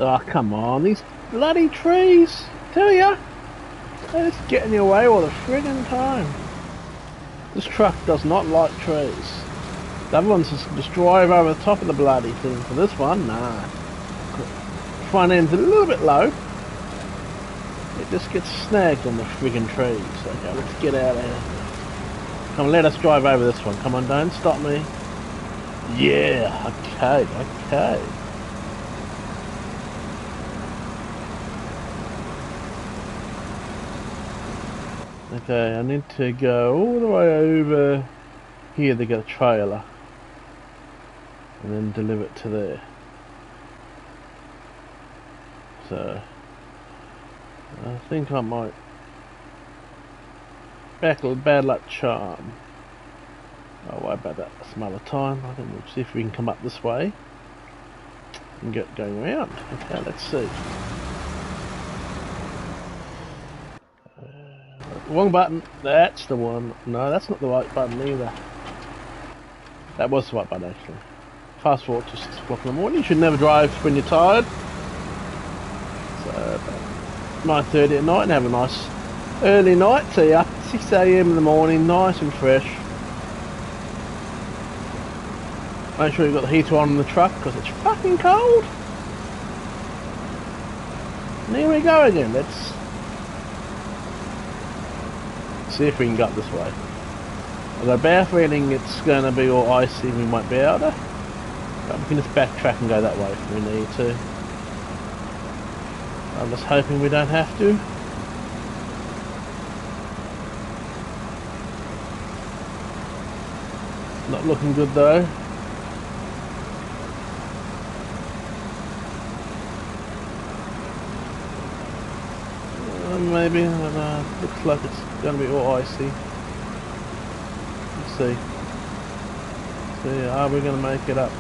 Oh, come on, these bloody trees! Tell ya, they're just getting in your way all the friggin' time. This truck does not like trees. The other ones just drive over the top of the bloody thing. For this one, nah. Front end's a little bit low. It just gets snagged on the friggin' trees. Okay, let's get out of here. Come on, let us drive over this one. Come on, don't stop me. Yeah, okay, okay. Okay, I need to go all the way over here to get a trailer. And then deliver it to there. So I think I might back a bad luck charm. I'll worry about that some other time. I think we'll see if we can come up this way and get going around. Okay, let's see. Wrong button. That's the one. No, that's not the right button either. That was the right button actually. Fast forward to 6 o'clock in the morning. You should never drive when you're tired. So 9:30 at night and have a nice early night. So you're up at 6 AM in the morning, nice and fresh. Make sure you've got the heater on in the truck because it's fucking cold. And here we go again. Let's see if we can go up this way. I've got a bad feeling it's going to be all icy and we won't be able to. But we can just backtrack and go that way if we need to. I'm just hoping we don't have to. Not looking good though. Maybe, I don't know. Looks like it's going to be all icy. Let's see. See, are we going to make it up?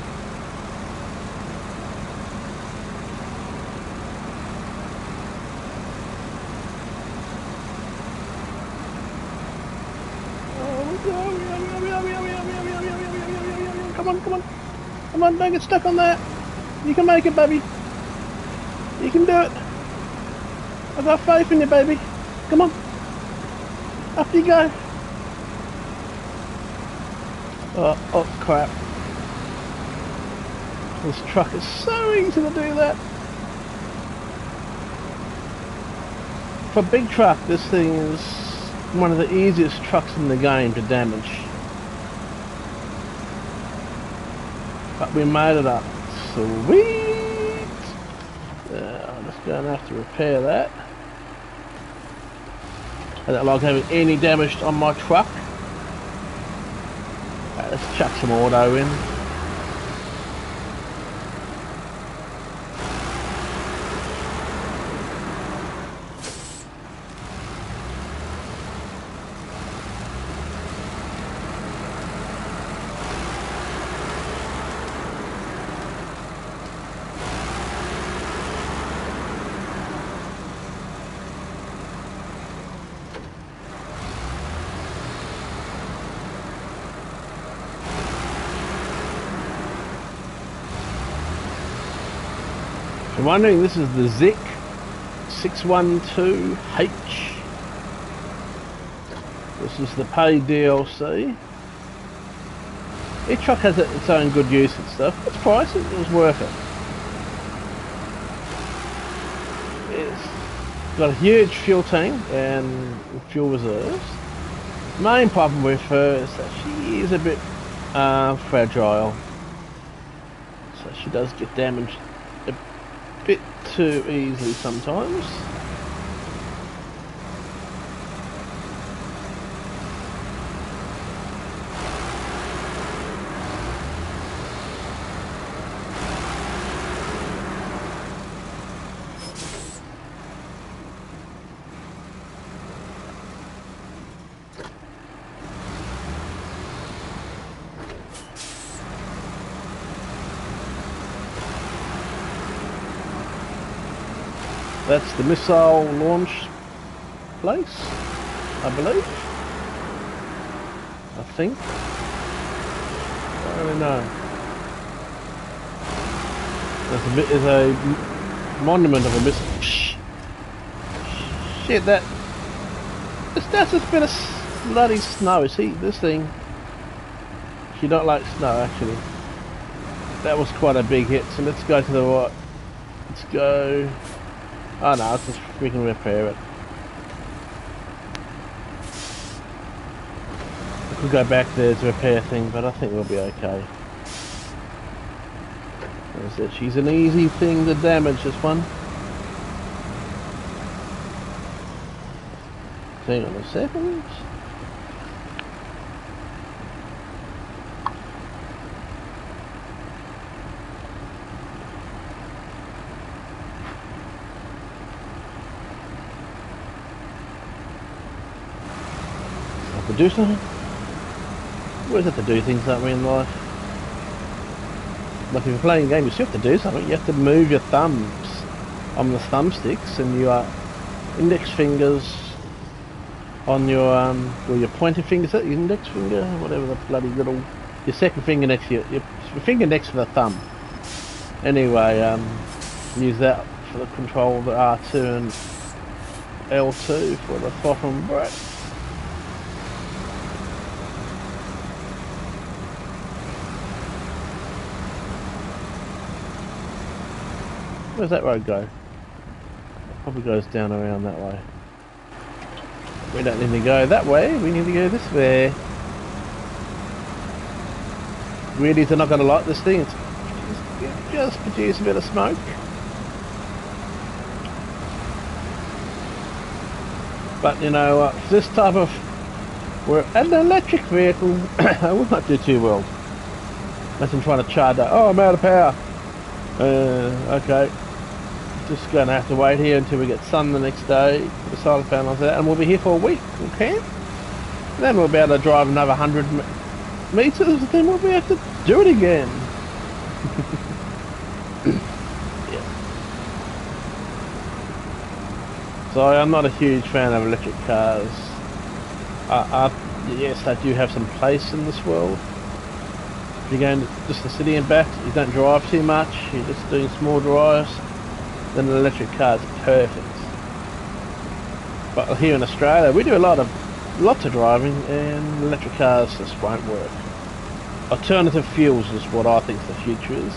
Come on, come on. Come on, don't get stuck on that. You can make it, baby. You can do it. I've got faith in you, baby. Come on. Up you go. Oh crap. This truck is so easy to do that. For a big truck, this thing is one of the easiest trucks in the game to damage. But we made it up. Sweet! I'm just going to have to repair that. I don't like having any damage on my truck. Right, let's chuck some auto in. If you're wondering, this is the Zik 612H. This is the paid DLC. Each truck has its own good use and stuff. It's pricey, it was worth it. It's got a huge fuel tank and fuel reserves. The main problem with her is that she is a bit fragile. So she does get damaged a bit too easily sometimes. That's the missile launch place, I believe. I think. I don't really know. There's a Monument of a miss. Shit, that's just been a bloody snow. See, this thing. She don't like snow, actually. That was quite a big hit, so let's go to the right. Let's go. Oh no, let's just freaking repair it. I could go back there to repair thing, but I think we'll be okay. As I said, she's an easy thing to damage, this one. Hang on a second. Have to do something? What is it to do things, aren't we, in life? Like if you're playing a game, you still have to do something. You have to move your thumbs on the thumbsticks and your index fingers on your or your pointer finger, is that your index finger? Whatever the bloody little, your second finger next to your finger next to the thumb. Anyway, use that for the control of the R2 and L2 for the throttle and brake. Where's that road go? It probably goes down around that way. We don't need to go that way, we need to go this way. Wheelies are not going to like this thing, it's just produce a bit of smoke. But you know, this type of, we're an electric vehicle, I will not do too well. Unless I'm trying to charge that. Oh, I'm out of power. Okay. Just going to have to wait here until we get sun the next day, put the solar panels out, and we'll be here for a week, okay? And then we'll be able to drive another 100 meters, and then we'll be able to do it again. Yeah. So I'm not a huge fan of electric cars. Yes, they do have some place in this world. If you're going to just the city and back, you don't drive too much, you're just doing small drives, then an electric car is perfect. But here in Australia, we do lots of driving, and electric cars just won't work. Alternative fuels is what I think the future is.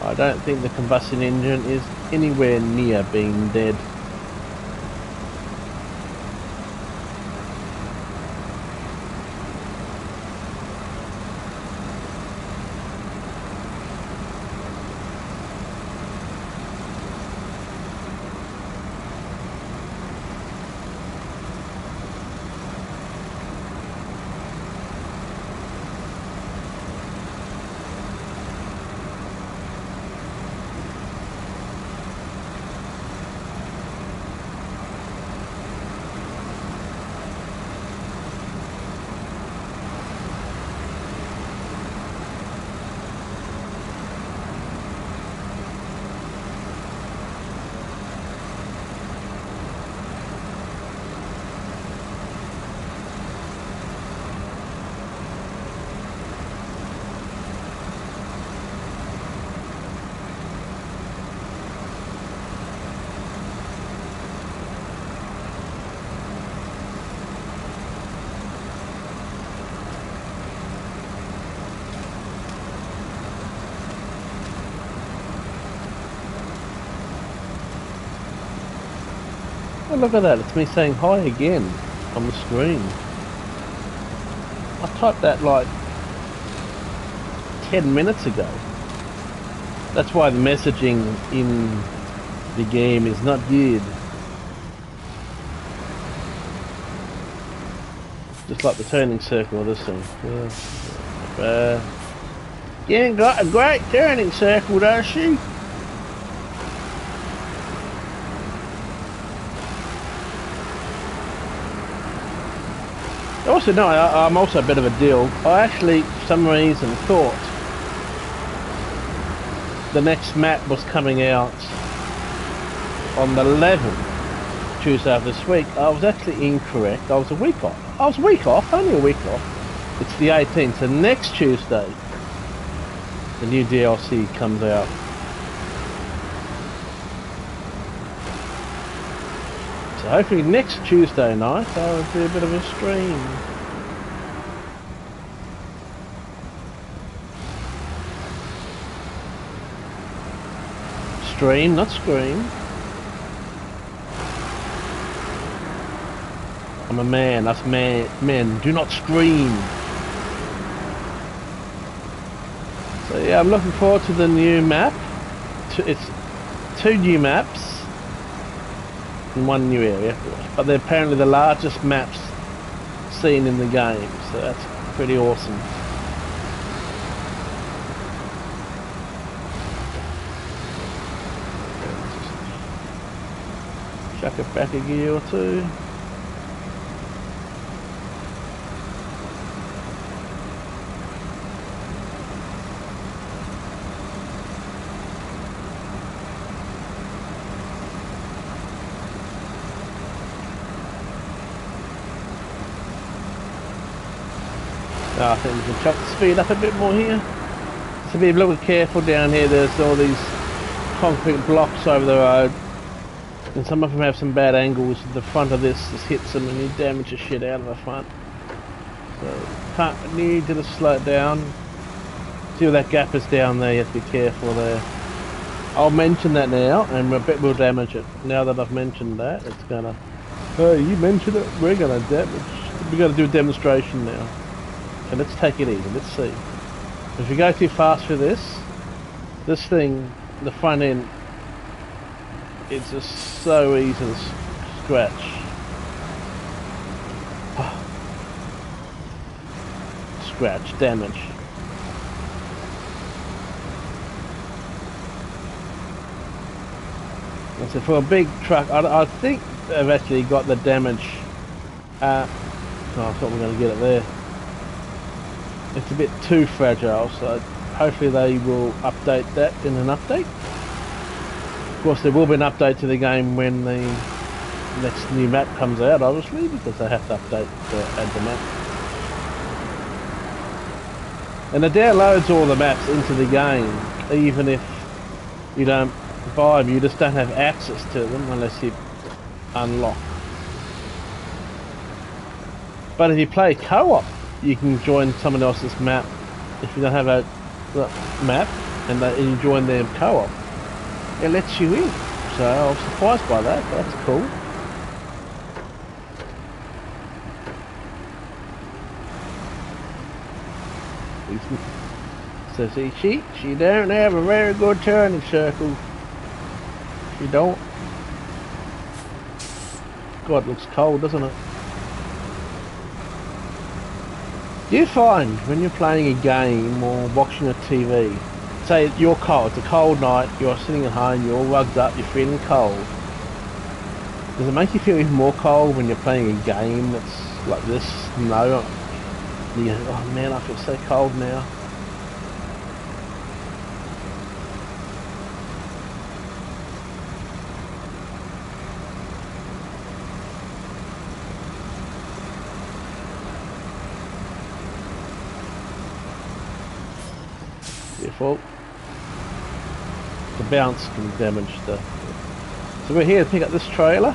I don't think the combustion engine is anywhere near being dead. Oh, look at that, it's me saying hi again on the screen. I typed that like 10 minutes ago. That's why the messaging in the game is not good. Just like the turning circle of this thing. Yeah, got a great turning circle, does she? Also, no, I'm also a bit of a deal. I actually, for some reason, thought the next map was coming out on the 11th, Tuesday of this week. I was actually incorrect. I was a week off. I was a week off, only a week off. It's the 18th, so next Tuesday, the new DLC comes out. So hopefully next Tuesday night I'll do a bit of a stream. Stream, not scream. I'm a man, us men do not scream. So yeah, I'm looking forward to the new map. It's 2 new maps in 1 new area, but they're apparently the largest maps seen in the game, so that's pretty awesome. Chuck it back a gear or 2. I think we can chuck the speed up a bit more here. So be a little bit careful down here. There's all these concrete blocks over the road, and some of them have some bad angles. The front of this just hits them and you damage the shit out of the front. So need to just slow it down. See where that gap is down there. You have to be careful there. I'll mention that now, and I bet we'll damage it. Now that I've mentioned that, it's gonna. Oh, you mentioned it. We're gonna damage. We're gonna do a demonstration now. So let's take it easy, let's see. If you go too fast for this thing, the front end, it's just so easy to scratch. Scratch, damage. And so for a big truck, I think they've actually got the damage. I thought we were going to get it there. It's a bit too fragile, so hopefully they will update that in an update. Of course there will be an update to the game when the next new map comes out, obviously, because they have to update to add the map. And it downloads all the maps into the game, even if you don't buy them, you just don't have access to them unless you unlock. But if you play co-op, you can join someone else's map. If you don't have a map and you join their co-op, it lets you in. So I was surprised by that. That's cool. So see, she don't have a very good turning circle. She don't. God, it looks cold, doesn't it? Do you find when you're playing a game or watching a TV, say you're cold, it's a cold night, you're sitting at home, you're all rugged up, you're feeling cold, does it make you feel even more cold when you're playing a game that's like this? No. You go, oh man, I feel so cold now. Careful. The bounce can damage the... So we're here to pick up this trailer.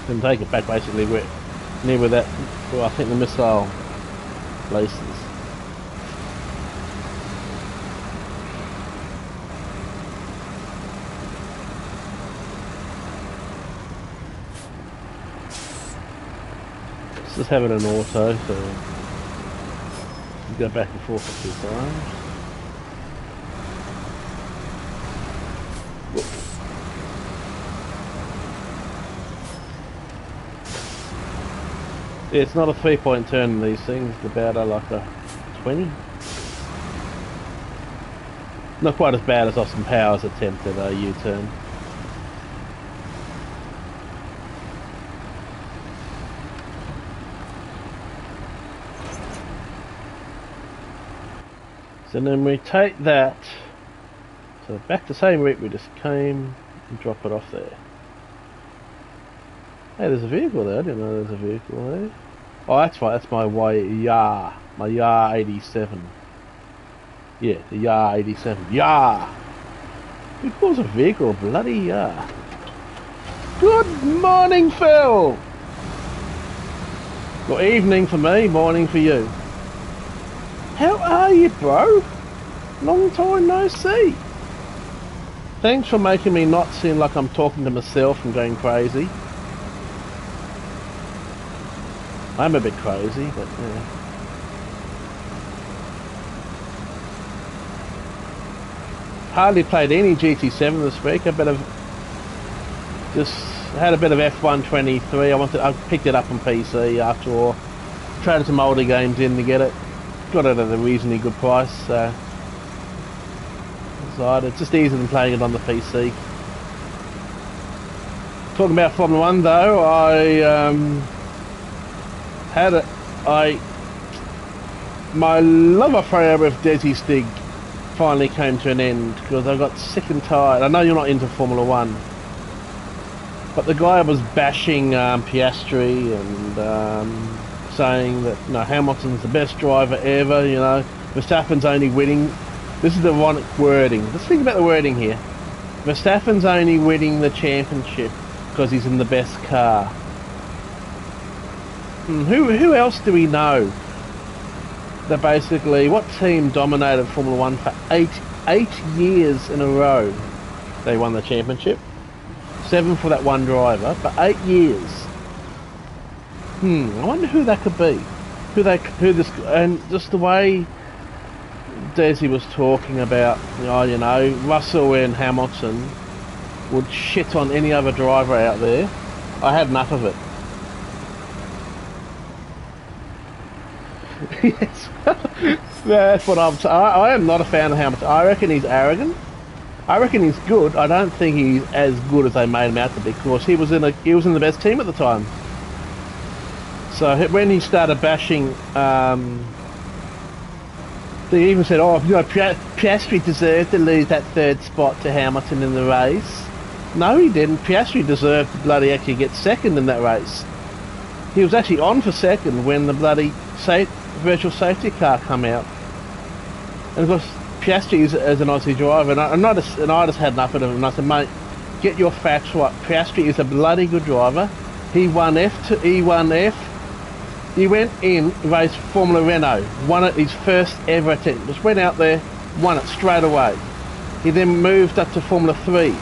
And take it back basically near where that, well, I think the missile places. Let's just have it in auto, so you go back and forth a few times. Yeah, it's not a 3-point turn in these things, it's about like a 20. Not quite as bad as Austin Powers' attempt at a U-turn. So then we take that, so back the same route we just came, and drop it off there. Hey, there's a vehicle there. I didn't know there's a vehicle there. Oh, that's right. That's my YAR. My YAR 87. Yeah, the YAR 87. YAR! Who calls a vehicle a bloody YAR? Good morning, Phil. Well, evening for me, morning for you. How are you, bro? Long time no see. Thanks for making me not seem like I'm talking to myself and going crazy. I'm a bit crazy, but yeah. Hardly played any GT7 this week. Just had a bit of F1 23. I picked it up on PC after all. Traded some older games in to get it. Got it at a reasonably good price. So decided it's just easier than playing it on the PC. Talking about Formula 1 though, my love affair with Desi Stig finally came to an end because I got sick and tired. I know you're not into Formula 1, but the guy was bashing Piastri and saying that Hamilton's the best driver ever. Verstappen's only winning. This is the ironic wording. Let's think about the wording here. Verstappen's only winning the championship because he's in the best car. Who else do we know that basically, what team dominated Formula 1 for eight years in a row? They won the championship. 7 for that one driver, for 8 years. I wonder who that could be. And just the way Desi was talking about, Russell and Hamilton would shit on any other driver out there. I had enough of it. Yes, that's what I'm saying. I am not a fan of Hamilton. I reckon he's arrogant. I reckon he's good. I don't think he's as good as they made him out to be, because he was in the best team at the time. So when he started bashing, they even said, Piastri deserved to lose that 3rd spot to Hamilton in the race. No, he didn't. Piastri deserved to bloody actually get 2nd in that race. He was actually on for 2nd when the bloody virtual safety car come out. And of course, Piastri is an Aussie driver, and I just had enough of him, and I said, mate, get your facts right. Piastri is a bloody good driver. He won F. He went in, raced Formula Renault, won it his first ever attempt. Just went out there, won it straight away. He then moved up to Formula 3.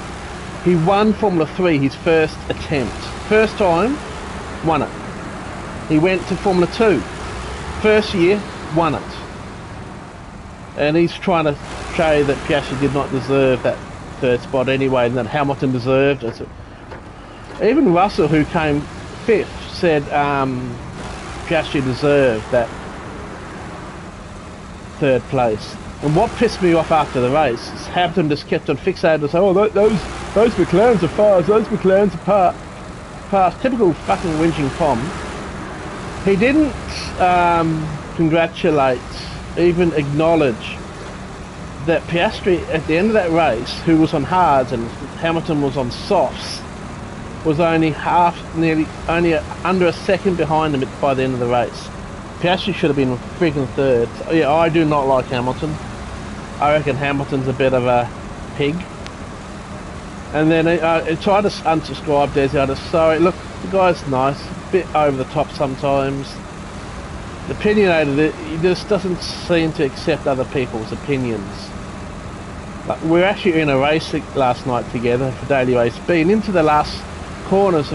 He won Formula 3 his first attempt. First time, won it. He went to Formula 2. First year, won it. And he's trying to show that Piastri did not deserve that 3rd spot anyway, and that Hamilton deserved it. Even Russell, who came 5th, said Piastri deserved that 3rd place. And what pissed me off after the race is Hamilton just kept on fixated and saying, oh, those McLarens are fast, those McLarens are fast. Typical fucking whinging Tom. He didn't congratulate, even acknowledge that Piastri at the end of that race, who was on hards and Hamilton was on softs, was only under a second behind him by the end of the race. Piastri should have been freaking 3rd. So, yeah, I do not like Hamilton. I reckon Hamilton's a bit of a pig. And then I tried to unsubscribe Desi. I just, sorry, look, the guy's nice, a bit over the top sometimes. Opinionated, he just doesn't seem to accept other people's opinions. Like, we're actually in a race last night together for Daily Race B, and into the last corners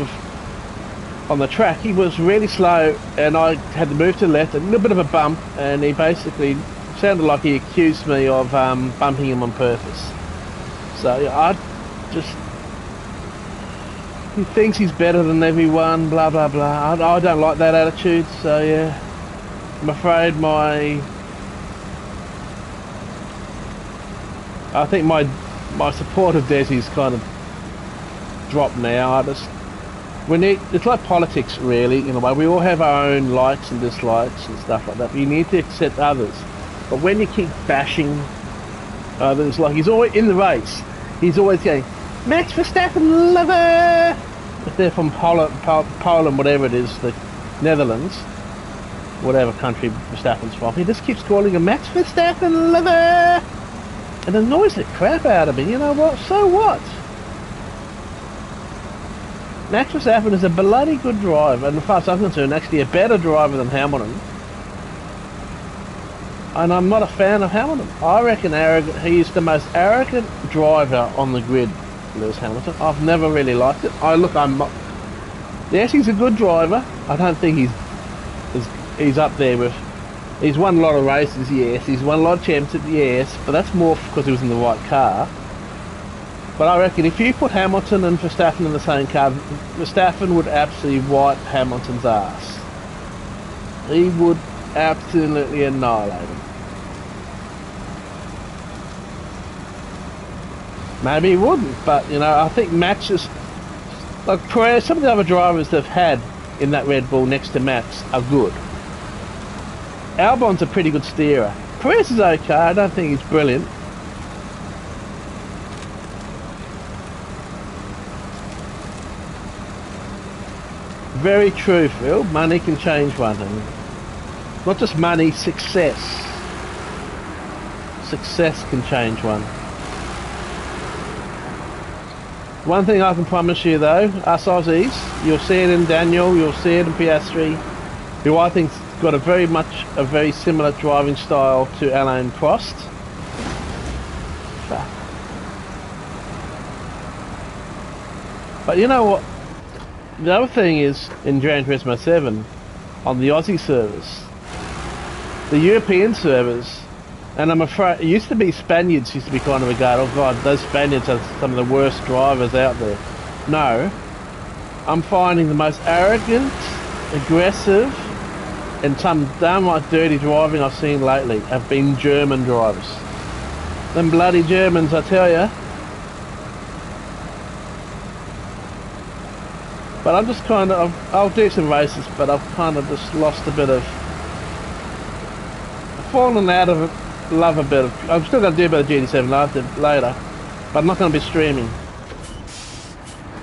on the track, he was really slow, and I had to move to the left, a little bit of a bump, and he basically sounded like he accused me of bumping him on purpose. So yeah, he thinks he's better than everyone, blah blah blah. I don't like that attitude, so yeah, I'm afraid I think my support of Desi's kind of dropped now. It's like politics really, in a way. We all have our own likes and dislikes and stuff like that, but you need to accept others. But when you keep bashing others, like he's always in the race, he's always going, Max Verstappen lover! If they're from Poland, whatever it is, the Netherlands, whatever country Verstappen's from, he just keeps calling him Max Verstappen lover! And annoys the crap out of me. You know what? So what? Max Verstappen is a bloody good driver, and as far as I'm concerned, actually a better driver than Hamilton. And I'm not a fan of Hamilton. I reckon he's the most arrogant driver on the grid, Lewis Hamilton. I've never really liked it. Yes, he's a good driver. I don't think he's up there with... He's won a lot of races, yes. He's won a lot of championships, yes. But that's more because he was in the right car. But I reckon if you put Hamilton and Verstappen in the same car, Verstappen would absolutely wipe Hamilton's ass. He would absolutely annihilate him. Maybe he wouldn't, but you know, I think matches like Perez, some of the other drivers they've had in that Red Bull next to Max are good. Albon's a pretty good steerer. Perez is okay, I don't think he's brilliant. Very true, Phil. Money can change one, and not just money, success. Success can change one. One thing I can promise you though, us Aussies, you'll see it in Daniel, you'll see it in Piastri, who I think's got a very similar driving style to Alain Prost. But you know what? The other thing is, in Gran Turismo 7, on the Aussie servers, the European servers, and I'm afraid, it used to be Spaniards used to be kind of regarded, oh god, those Spaniards are some of the worst drivers out there. No, I'm finding the most arrogant, aggressive, and some downright dirty driving I've seen lately have been German drivers. Them bloody Germans, I tell ya. But I'm just kind of, I'll do some races, but I've kind of just lost a bit of, I've fallen out of love a bit of, I'm still going to do a bit of GT7 later, but I'm not going to be streaming.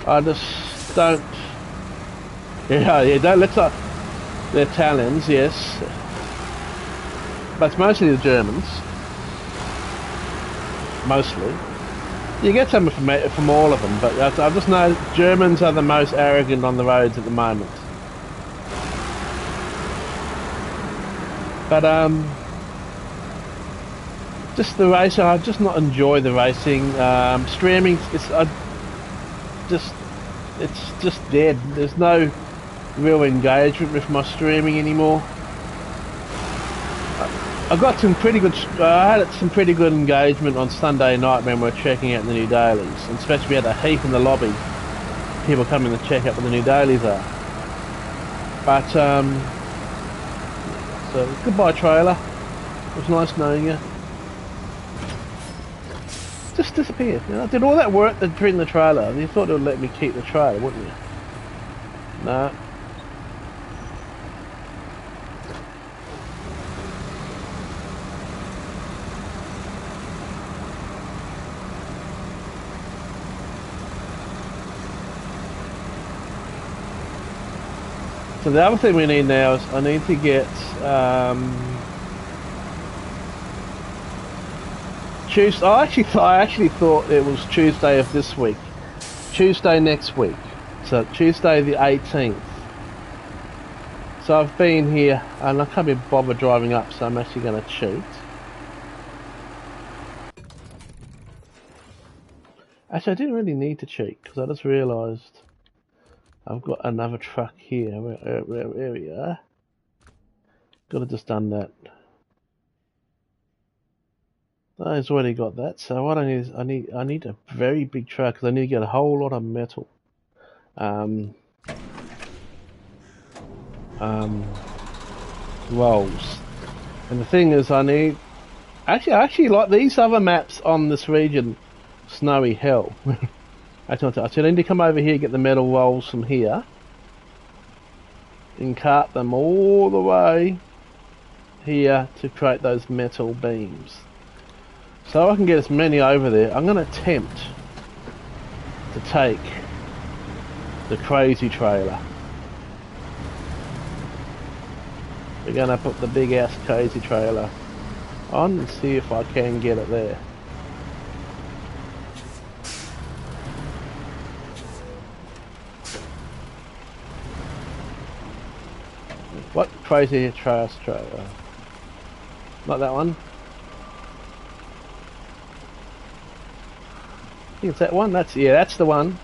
I just don't, don't, let's not, the Italians, yes, but it's mostly the Germans, mostly. You get some from all of them, but I just know Germans are the most arrogant on the roads at the moment. But just the racing, I just not enjoy the racing. Streaming, it's just dead. There's no real engagement with my streaming anymore. I got some pretty good. I had some pretty good engagement on Sunday night when we were checking out the new dailies, and especially we had a heap in the lobby. People coming to check out what the new dailies are. But so goodbye trailer. It was nice knowing you. Just disappeared. You know, I did all that work to bring the trailer. You thought it would let me keep the trailer, wouldn't you? No. So the other thing we need now is I need to get Tuesday. I actually thought it was Tuesday of this week, Tuesday next week. So Tuesday the 18th. So I've been here and I can't be bothered driving up, so I'm actually going to cheat. Actually, I didn't really need to cheat because I just realised I've got another truck here. Where we are. Could have just done that. Oh, he's already got that. So what I need is I need a very big truck because I need to get a whole lot of metal. Rolls. And the thing is, I actually like these other maps on this region. Snowy hell. I need to come over here, get the metal rolls from here, and cart them all the way here to create those metal beams. So I can get as many over there. I'm going to attempt to take the crazy trailer. We're going to put the big ass crazy trailer on and see if I can get it there. What crazy trash trailer? Not that one. I think it's that one. That's the one.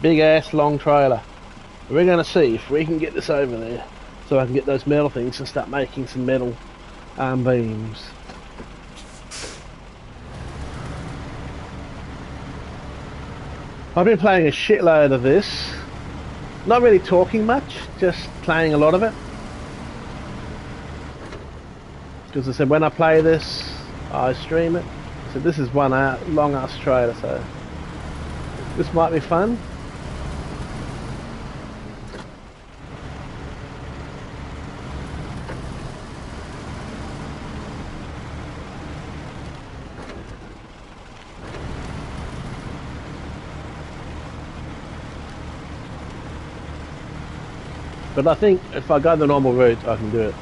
Big ass long trailer. We're gonna see if we can get this over there, so I can get those metal things and start making some metal arm beams. I've been playing a shitload of this. Not really talking much, just playing a lot of it. Because I said when I play this, I stream it. So this is one long ass trailer, so this might be fun. But I think if I go the normal route, I can do it.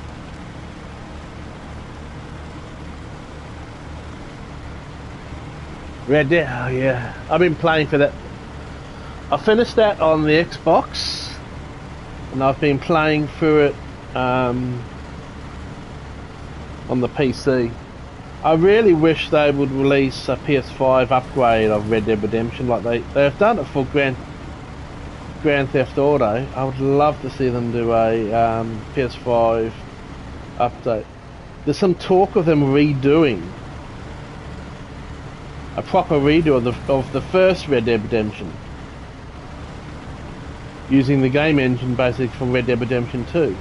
Red Dead, oh yeah. I've been playing for that. I finished that on the Xbox, and I've been playing through it on the PC. I really wish they would release a PS5 upgrade of Red Dead Redemption like they've done it for Grand Theft Auto. I would love to see them do a PS5 update. There's some talk of them redoing a proper redo of the first Red Dead Redemption, using the game engine basically from Red Dead Redemption 2.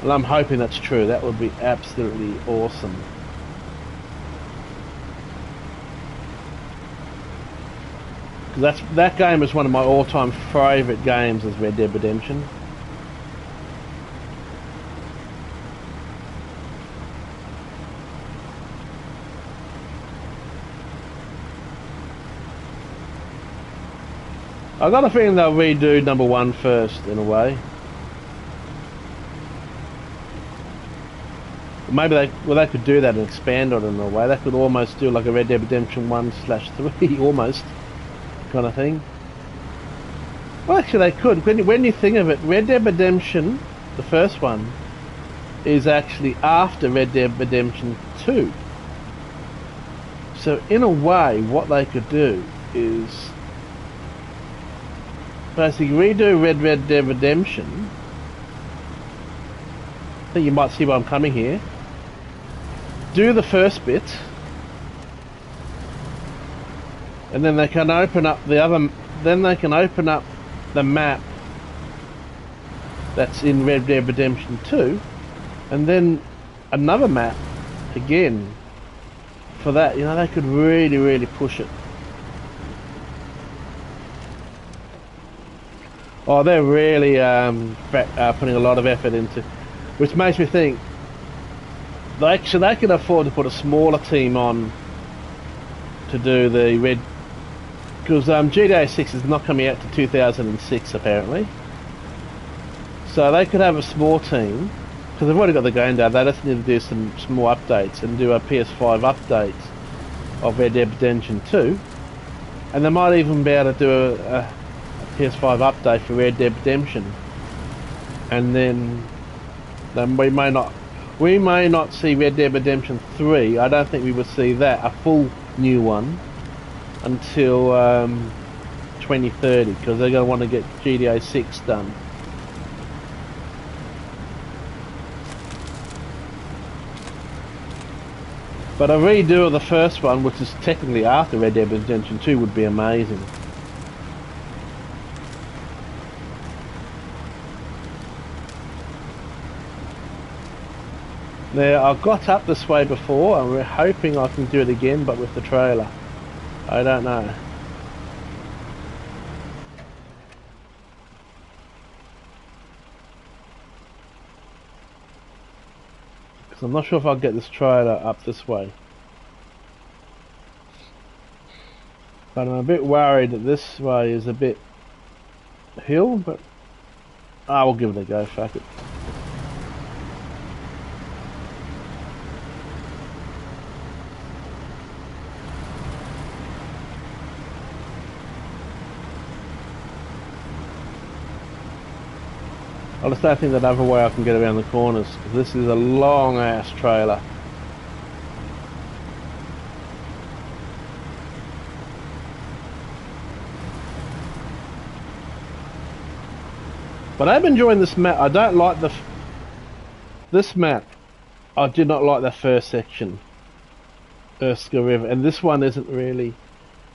And I'm hoping that's true. That would be absolutely awesome. That game is one of my all-time favourite games, is Red Dead Redemption. I got a feeling they'll redo number 1 first, in a way. Maybe they could do that and expand on it in a way. They could almost do like a Red Dead Redemption 1/3, almost, kind of thing. Well, actually they could. When you think of it, Red Dead Redemption, the first one, is actually after Red Dead Redemption 2. So in a way, what they could do is basically redo Red Dead Redemption. I think you might see where I'm coming here. Do the first bit, and then they can open up the other. Then they can open up the map that's in Red Dead Redemption 2, and then another map again for that. You know, they could really push it. Oh, they're really putting a lot of effort into, which makes me think they can afford to put a smaller team on to do the Red, because GTA 6 is not coming out to 2006 apparently. So they could have a small team, because they've already got the game down. They just need to do some small updates and do a PS5 update of Red Dead Redemption 2, and they might even be able to do a PS5 update for Red Dead Redemption, and then we may not see Red Dead Redemption 3. I don't think we would see that, a full new one, until 2030, because they're going to want to get GTA 6 done. But a redo of the first one, which is technically after Red Dead Redemption 2, would be amazing. Now, I got up this way before, and we're hoping I can do it again, but with the trailer. I don't know. Because I'm not sure if I'll get this trailer up this way. But I'm a bit worried that this way is a bit hill, but I will give it a go, fuck it. I just don't think that other way I can get around the corners. This is a long ass trailer. But I'm enjoying this map. I don't like this map. I did not like that first section, Erskine River, and this one isn't really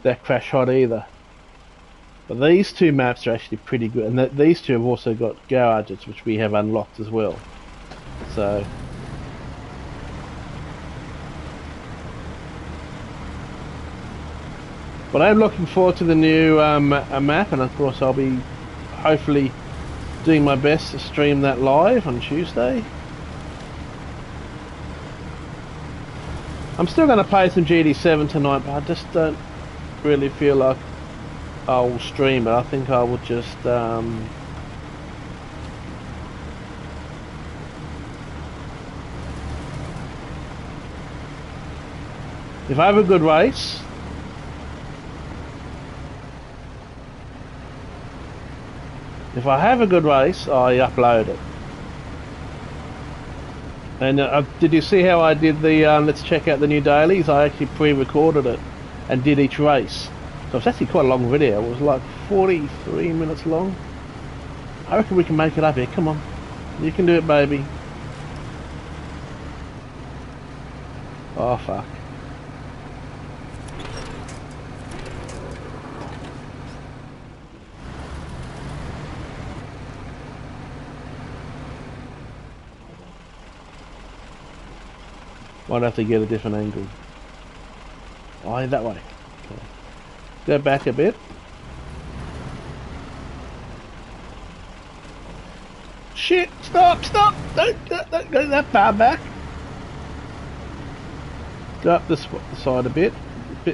that crash hot either. But these two maps are actually pretty good, and these two have also got garages, which we have unlocked as well. So, but I'm looking forward to the new map, and of course I'll be hopefully doing my best to stream that live on Tuesday. I'm still going to play some GD7 tonight, but I just don't really feel like I'll stream it. I think I will just if I have a good race, I upload it. And did you see how I did the let's check out the new dailies? I actually pre-recorded it and did each race. So it's actually quite a long video. It was like 43 minutes long. I reckon we can make it up here. Come on. You can do it, baby. Oh, fuck. Might have to get a different angle. Oh, that way. Okay. Go back a bit. Shit! Stop! Stop! Don't go that far back. Go up this side a bit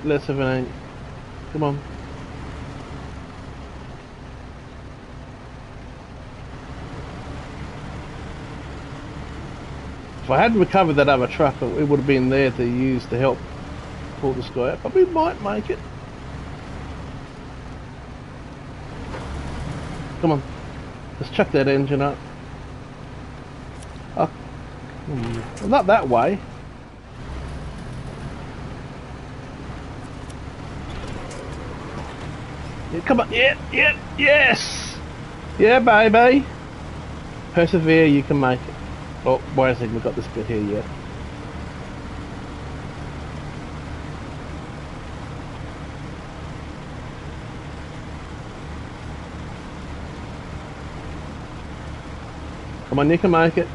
less of an angle. Come on. If I hadn't recovered that other truck, it would have been there to use to help pull this guy out, but we might make it. Come on, let's chuck that engine up. Oh, well, not that way. Yeah, come on, yeah, yes! Yeah, baby! Persevere, you can make it. Oh, wait a second, we've got this bit here yet. Come on, you can make it.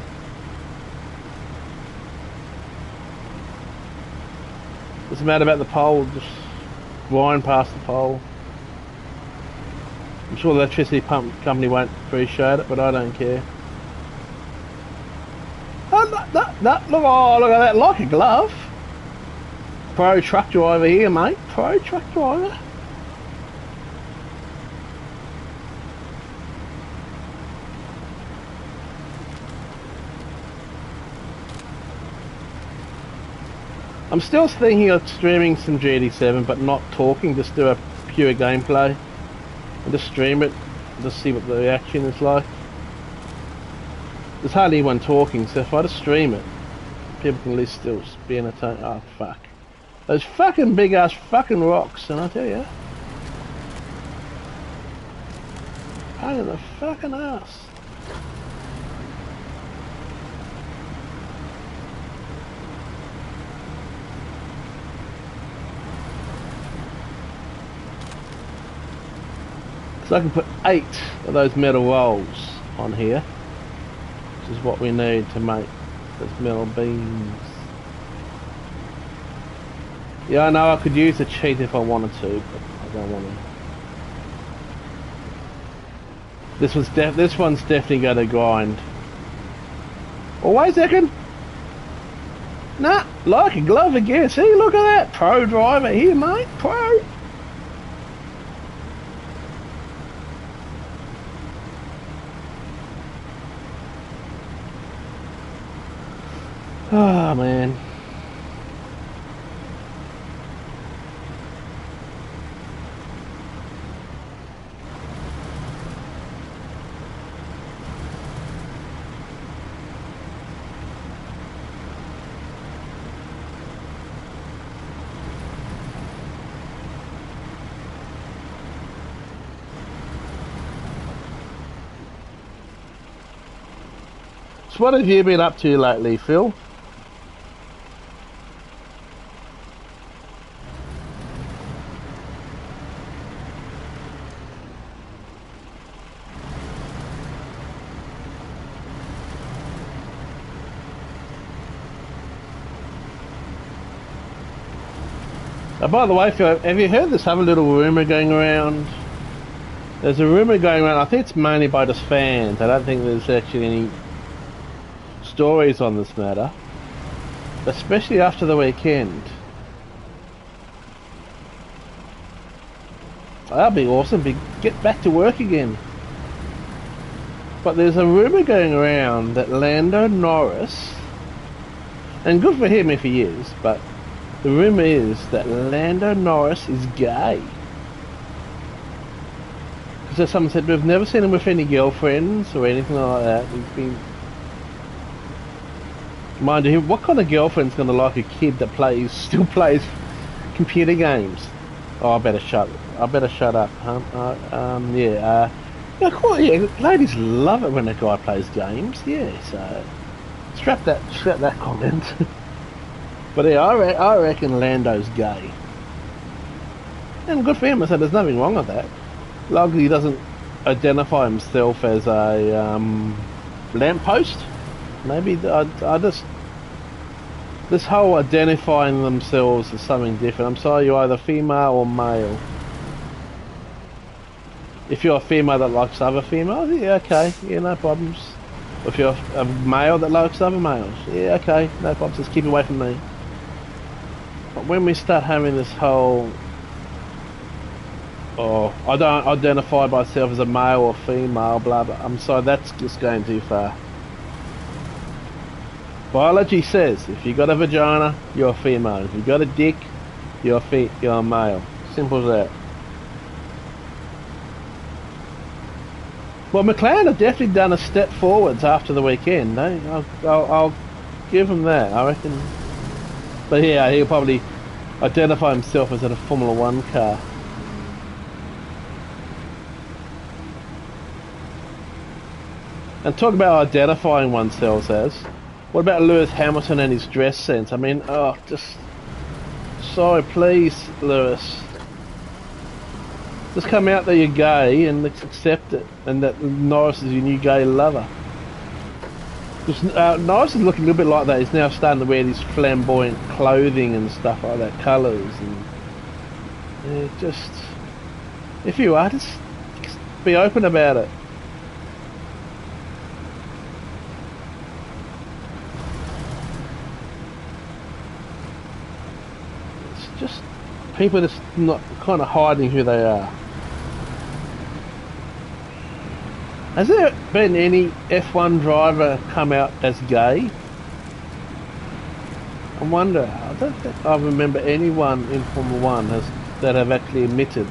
Doesn't matter about the pole, just grind past the pole. I'm sure the electricity pump company won't appreciate it, but I don't care. Oh, look at that, like a glove. Pro truck driver here, mate. Pro truck driver. I'm still thinking of streaming some GD7, but not talking, just do a pure gameplay. And just stream it, just see what the reaction is like. There's hardly anyone talking, so if I just stream it, people can at least still be entertained. Oh, fuck. Those fucking big ass fucking rocks, and I tell you. Pain in the fucking ass. So I can put 8 of those metal rolls on here. Which is what we need to make those metal beams. Yeah, I know I could use a cheat if I wanted to, but I don't want to. This one's definitely going to grind. Oh, wait a second. Nah, like a glove again. See, look at that. Pro driver here, mate. Pro. Oh, man. So what have you been up to lately, Phil? By the way, Phil, have you heard this other little rumour going around? There's a rumour going around, I think it's mainly by just fans. I don't think there's actually any stories on this matter. Especially after the weekend. That'd be awesome, get back to work again. But there's a rumour going around that Lando Norris, and good for him if he is, but the rumour is that Lando Norris is gay. Because someone said we've never seen him with any girlfriends or anything like that. He's been... Mind you, what kind of girlfriend's going to like a kid that still plays computer games? Oh, I better shut up. Yeah, cool, yeah, ladies love it when a guy plays games. Yeah, so scrap that comment. But yeah, I reckon Lando's gay. And good for him, I said there's nothing wrong with that. Like he doesn't identify himself as a lamppost. Maybe this whole identifying themselves as something different. I'm sorry, you're either female or male. If you're a female that likes other females, yeah, okay, yeah, no problems. If you're a male that likes other males, yeah, okay, no problems, just keep away from me. But when we start having this whole, oh, I don't identify myself as a male or female, blah blah, I'm sorry, that's just going too far. Biology says if you got a vagina, you're a female. If you got a dick, you're a male. Simple as that. Well, McLaren have definitely done a step forwards after the weekend. No, I'll give him that. I reckon. But yeah, he'll probably identify himself as in a Formula One car. And talk about identifying oneself as. What about Lewis Hamilton and his dress sense? I mean, oh, just... Sorry, please, Lewis. Just come out that you're gay and let's accept it. And that Norris is your new gay lover. Because Norris is looking a little bit like that. He's now starting to wear this flamboyant clothing and stuff like that. Colours and... Yeah, just... If you are, just be open about it. Just people just not kind of hiding who they are. Has there been any F1 driver come out as gay? I wonder. I don't think I remember anyone in Formula One that have actually admitted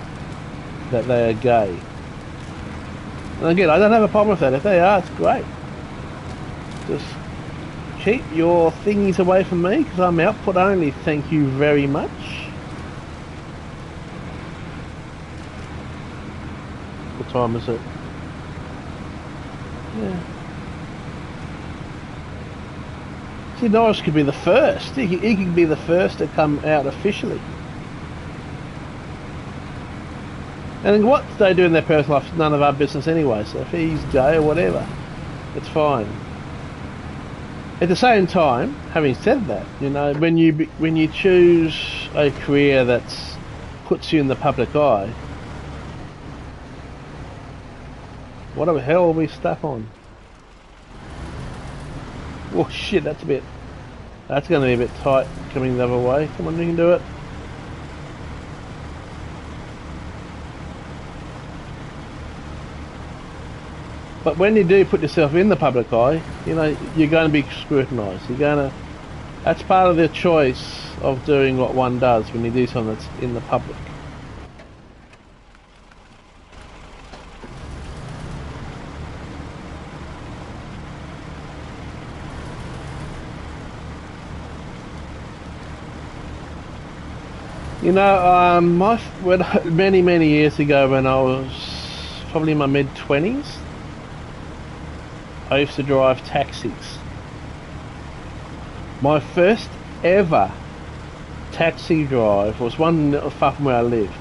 that they are gay. And again, I don't have a problem with that. If they are, it's great. Just keep your thingies away from me because I'm output only. Thank you very much. What time is it? Yeah. See, Norris could be the first. He could be the first to come out officially. And what they do in their personal life is none of our business anyway. So if he's gay or whatever, it's fine. At the same time, having said that, you know, when you choose a career that puts you in the public eye, what the hell are we stuck on? Oh shit, that's going to be a bit tight coming the other way. Come on, you can do it. But when you do put yourself in the public eye, you know, you're going to be scrutinised. That's part of the choice of doing what one does when you do something that's in the public. You know, many years ago when I was probably in my mid-20s, I used to drive taxis. My first ever taxi drive was one little far from where I lived.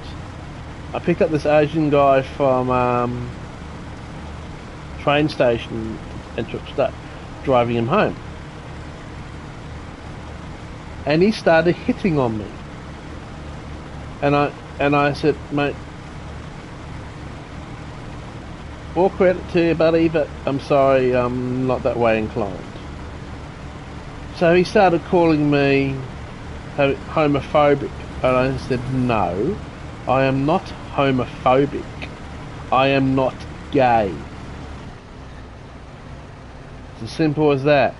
I picked up this Asian guy from train station and started driving him home. And he started hitting on me. And I said, mate, all credit to you, buddy, but I'm sorry, I'm not that way inclined. So he started calling me homophobic, and I said, no, I am not homophobic. I am not gay. It's as simple as that.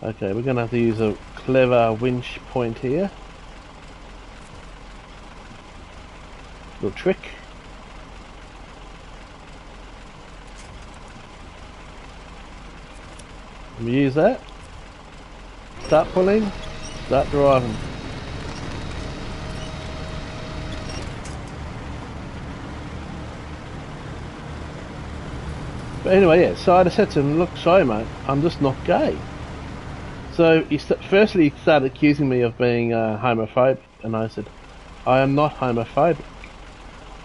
Okay, we're gonna have to use a clever winch point here. Little trick. We use that. Start pulling. Start driving. But anyway, yeah. So I said to him, "Look, sorry, mate, I'm just not gay." So firstly he started accusing me of being homophobic, and I said, "I am not homophobic.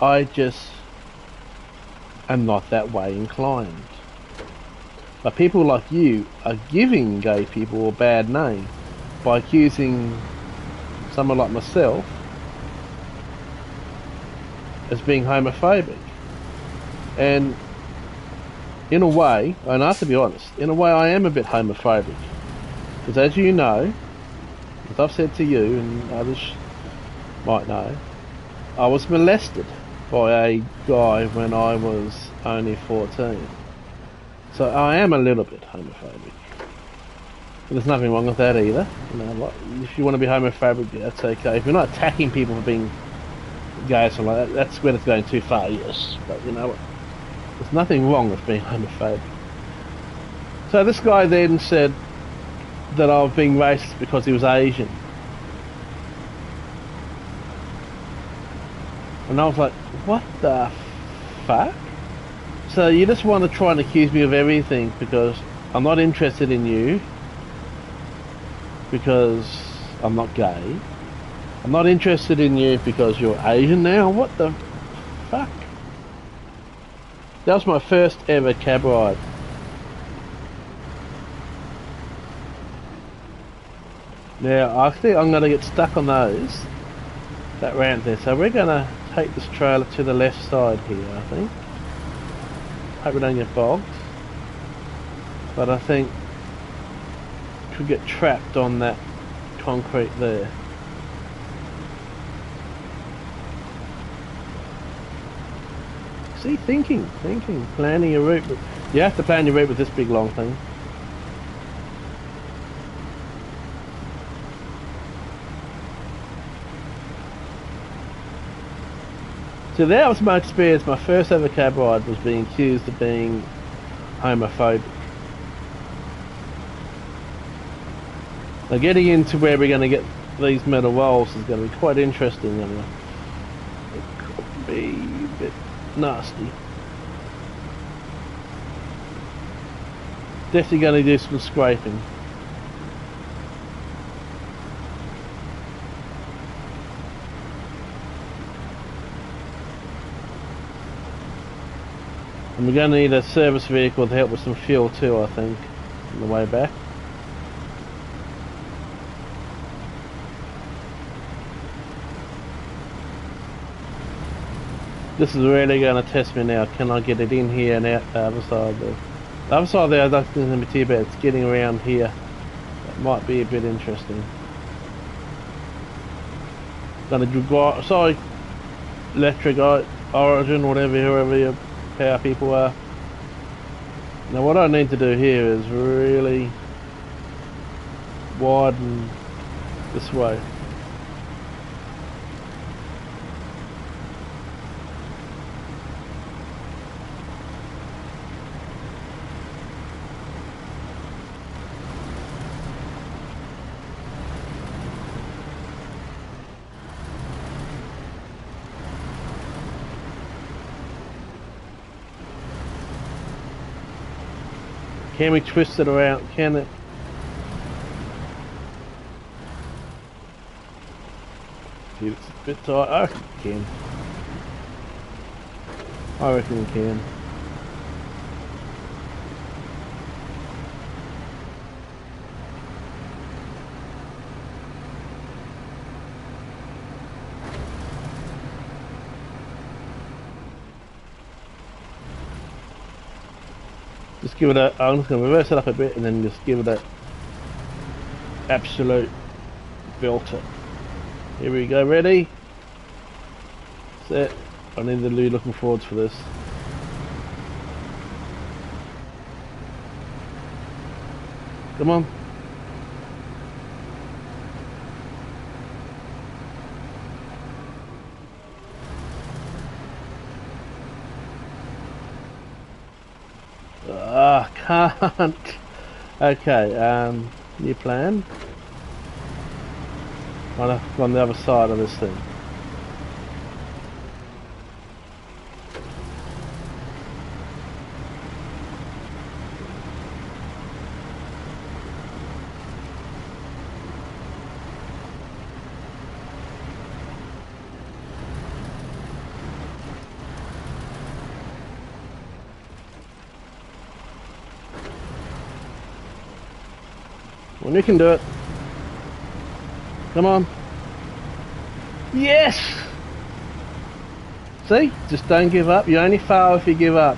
I just am not that way inclined. But people like you are giving gay people a bad name by accusing someone like myself as being homophobic. And in a way, and I have to be honest, in a way I am a bit homophobic. Because as you know, as I've said to you and others might know, I was molested by a guy when I was only 14. So I am a little bit homophobic. But there's nothing wrong with that either. You know, like, if you want to be homophobic, that's okay. If you're not attacking people for being gay or something like that, that's when it's going too far, yes. But you know what? There's nothing wrong with being homophobic. So this guy then said that I was being racist because he was Asian. And I was like, what the fuck? So you just want to try and accuse me of everything because I'm not interested in you, because I'm not gay. I'm not interested in you because you're Asian now. What the fuck? That was my first ever cab ride. Now I think I'm going to get stuck on that ramp there. So we're going to take this trailer to the left side here, I think. Hope we don't get bogged. But I think we could get trapped on that concrete there. See, thinking, planning your route. But you have to plan your route with this big long thing. So that was my experience. My first ever cab ride was being accused of being homophobic. Now getting into where we're going to get these metal rolls is going to be quite interesting. And it could be a bit nasty. Definitely going to do some scraping. And we're going to need a service vehicle to help with some fuel too, I think, on the way back. This is really going to test me now. Can I get it in here and out the other side there? The other side there I don't think it's going to be too bad. It's getting around here. That might be a bit interesting. Gonna go, sorry, electric origin, whatever, whoever your power people are. Now what I need to do here is really widen this way. Can we twist it around? Can it? See, it's a bit tight. I reckon we can. I reckon we can. Just give it a, I'm just going to reverse it up a bit and then just give it a absolute belter. Here we go, ready? Set. I need to be looking forwards for this. Come on. Ah, can't. Okay, new plan. On the other side of this thing. Well, you can do it. Come on. Yes! See? Just don't give up. You only fail if you give up.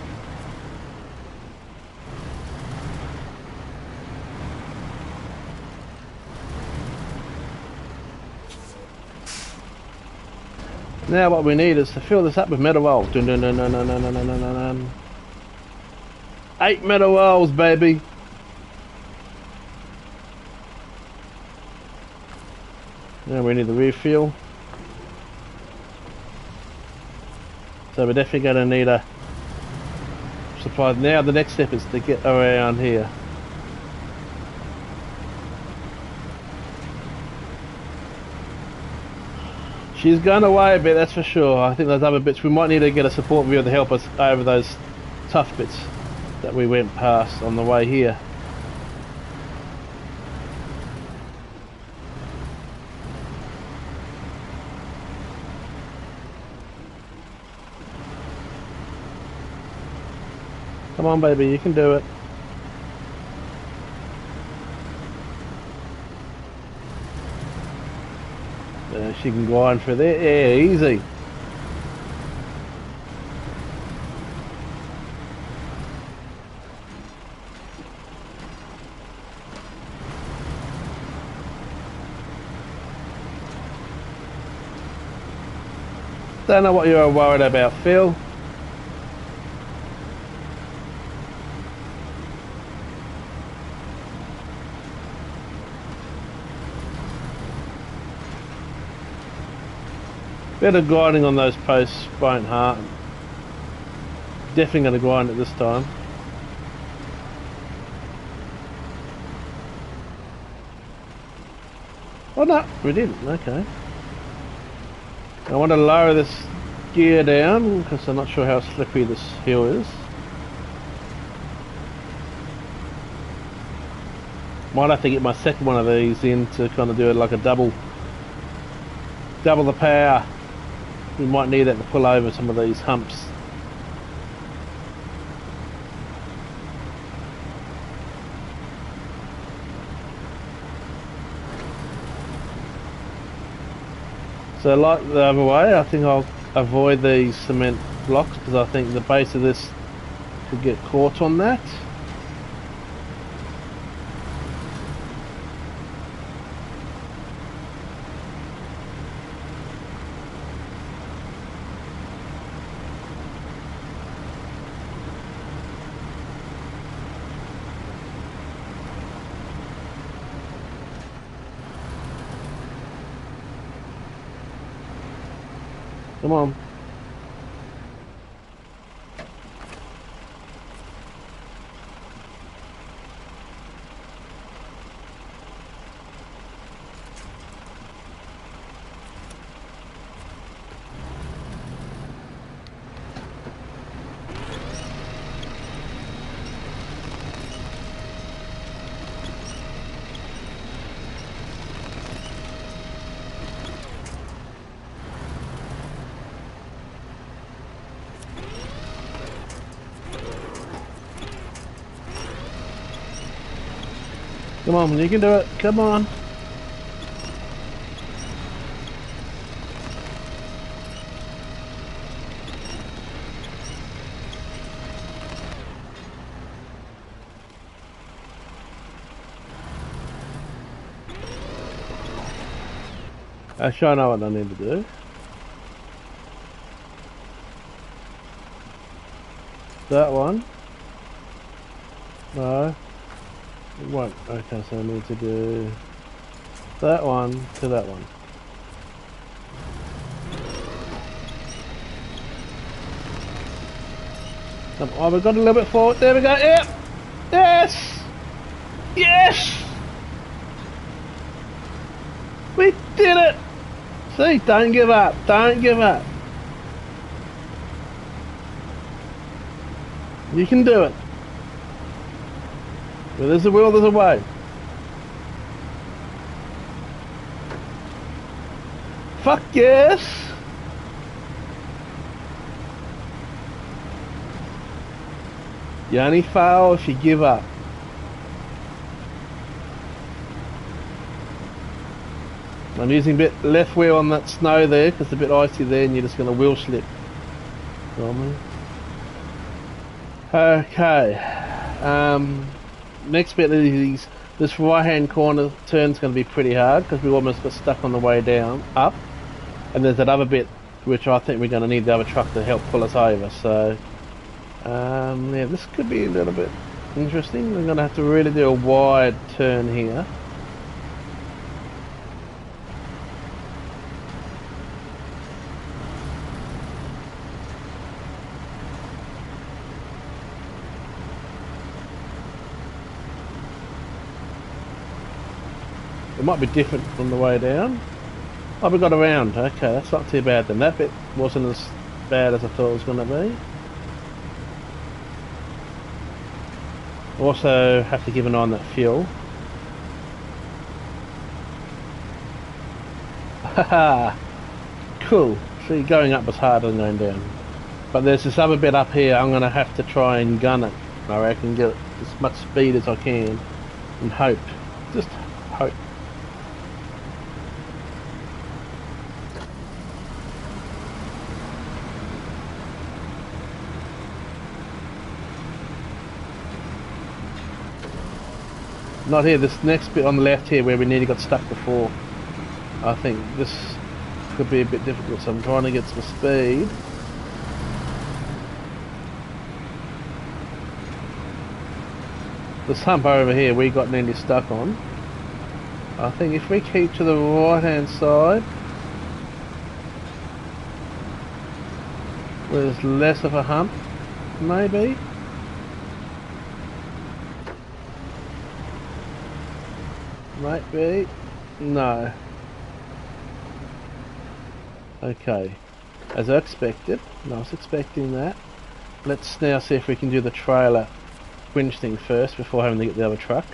Now what we need is to fill this up with metal rolls. Dun, dun, dun, dun, dun, dun, dun, dun, dun, dun. 8 metal rolls, baby. Now we need the refuel. So we're definitely going to need a supply. Now the next step is to get around here. She's gone away a bit, that's for sure. I think those other bits, we might need to get a support viewer to help us over those tough bits that we went past on the way here. Come on, baby, you can do it. She can grind through there. Yeah, easy. Don't know what you're worried about, Phil. Bit of grinding on those posts won't hurt. Definitely going to grind it this time. Oh no, we didn't. Okay. I want to lower this gear down because I'm not sure how slippery this hill is. Might have to get my second one of these in to kind of do it like a double the power. We might need that to pull over some of these humps. So like the other way, I think I'll avoid these cement blocks because I think the base of this could get caught on that. Come on. Come on, you can do it. Come on. Actually, I know what I need to do. That one. No. It won't. Okay, so I need to do that one to that one. Oh, we've got a little bit forward. There we go. Yep. Yes. Yes. We did it. See, don't give up. Don't give up. You can do it. Where there's a will, there's a way. Fuck yes! You only fail if you give up. I'm using a bit left wheel on that snow there because it's a bit icy there and you're just going to wheel slip. Okay. Next bit of this right hand corner turn's going to be pretty hard because we almost got stuck on the way down, up. And there's that other bit which I think we're going to need the other truck to help pull us over. So, yeah, this could be a little bit interesting. We're going to have to really do a wide turn here. It might be different from the way down. Oh, we got around. Okay, that's not too bad then. That bit wasn't as bad as I thought it was going to be. Also have to keep an eye on that fuel. Haha. Cool. See, going up was harder than going down. But there's this other bit up here. I'm going to have to try and gun it. I reckon get as much speed as I can and hope. Just hope. Not here, this next bit on the left here where we nearly got stuck before. I think this could be a bit difficult, so I'm trying to get some speed. This hump over here we got nearly stuck on. I think if we keep to the right hand side, where there's less of a hump, maybe. Might be. No. Okay. As I expected. I was expecting that. Let's now see if we can do the trailer winch thing first before having to get the other truck.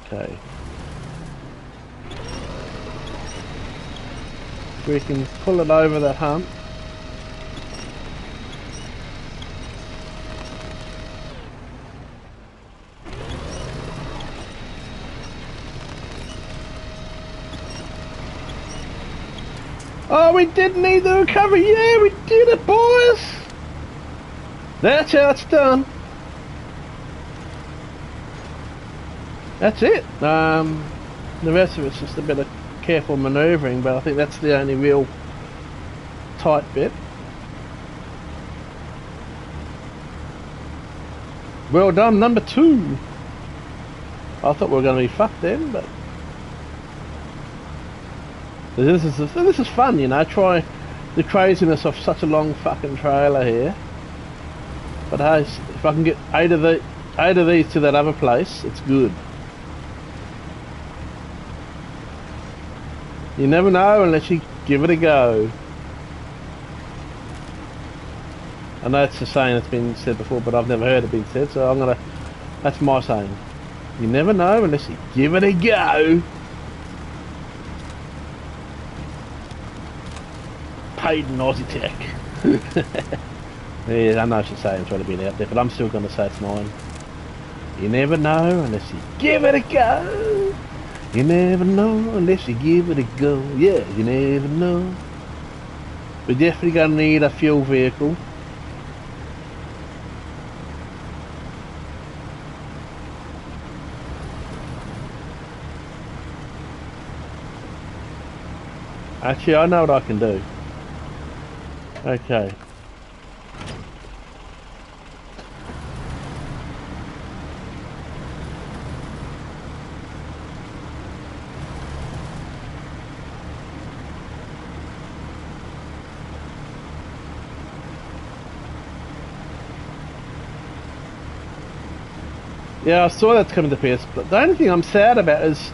Okay. If we can pull it over that hump. Oh, we didn't need the recovery. Yeah, we did it, boys. That's how it's done. That's it. The rest of it's just a bit of careful manoeuvring, but I think that's the only real tight bit. Well done, number 2. I thought we were going to be fucked then, but this is fun, you know. Try the craziness of such a long fucking trailer here. But hey, if I can get 8 of these to that other place, it's good. You never know unless you give it a go. I know it's a saying that's been said before, but I've never heard it being said, so that's my saying. You never know unless you give it a go. Hayden Aussie Tech. Yeah, I know I should say I'm trying to be out there, but I'm still going to say it's mine. You never know unless you give it a go. You never know unless you give it a go. Yeah, you never know. We're definitely going to need a fuel vehicle. Actually, I know what I can do. Okay. Yeah, I saw that's coming to PS, but the only thing I'm sad about is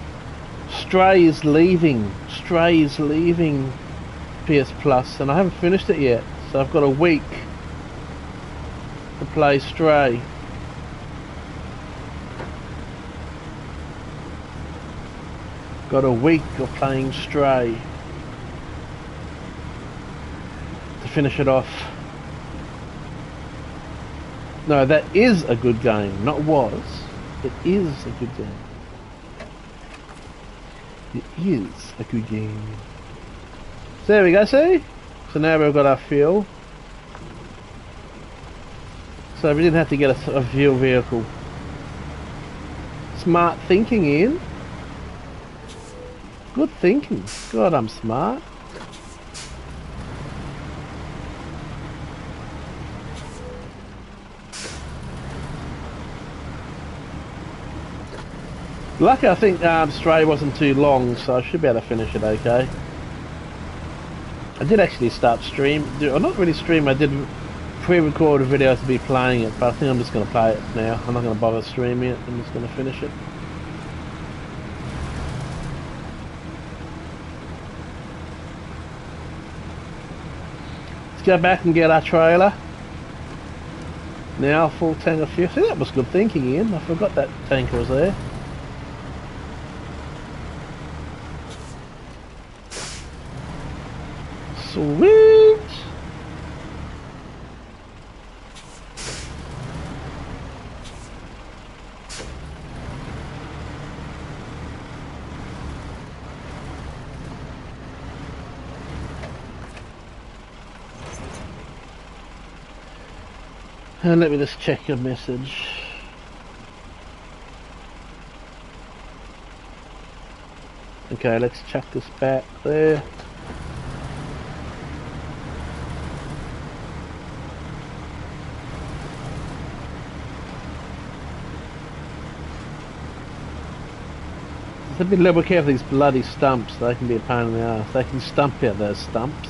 Stray is leaving. Stray is leaving PS Plus, and I haven't finished it yet, so I've got a week to play Stray. Got a week of playing Stray to finish it off. No, that is a good game, not was. It is a good game. It is a good game. So there we go, see? So now we've got our fuel. So we didn't have to get a fuel vehicle. Smart thinking, Ian. Good thinking. God, I'm smart. Lucky I think Stray wasn't too long, so I should be able to finish it okay. I did actually start or not really stream, I did pre-record a video to be playing it, but I think I'm just going to play it now. I'm not going to bother streaming it, I'm just going to finish it. Let's go back and get our trailer. Now full tank of fuel. See, that was good thinking, Ian. I forgot that tanker was there. Sweet! And let me just check your message. Okay, let's chuck this back there. Just be a little bit careful of these bloody stumps, they can be a pain in the ass. They can stump out those stumps.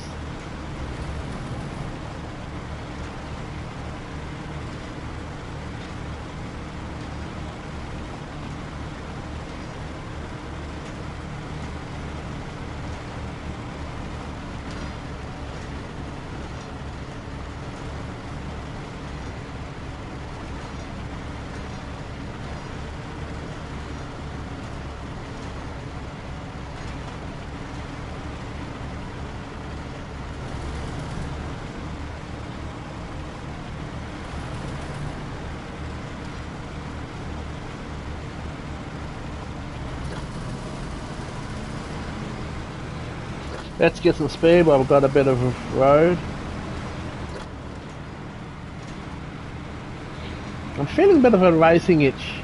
Let's get some speed while we've got a bit of a road. I'm feeling a bit of a racing itch.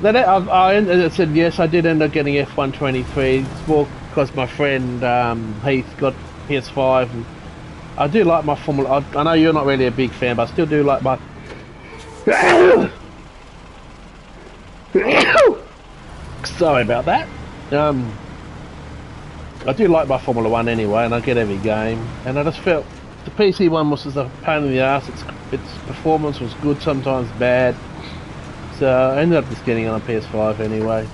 I said yes, I did end up getting F123. It's more because my friend Heath got PS5. And I do like my Formula. I know you're not really a big fan, but I still do like my. Sorry about that. I do like my Formula 1 anyway, and I get every game. And I just felt the PC one was just a pain in the ass. Its performance was good, sometimes bad. So I ended up just getting it on PS5 anyway.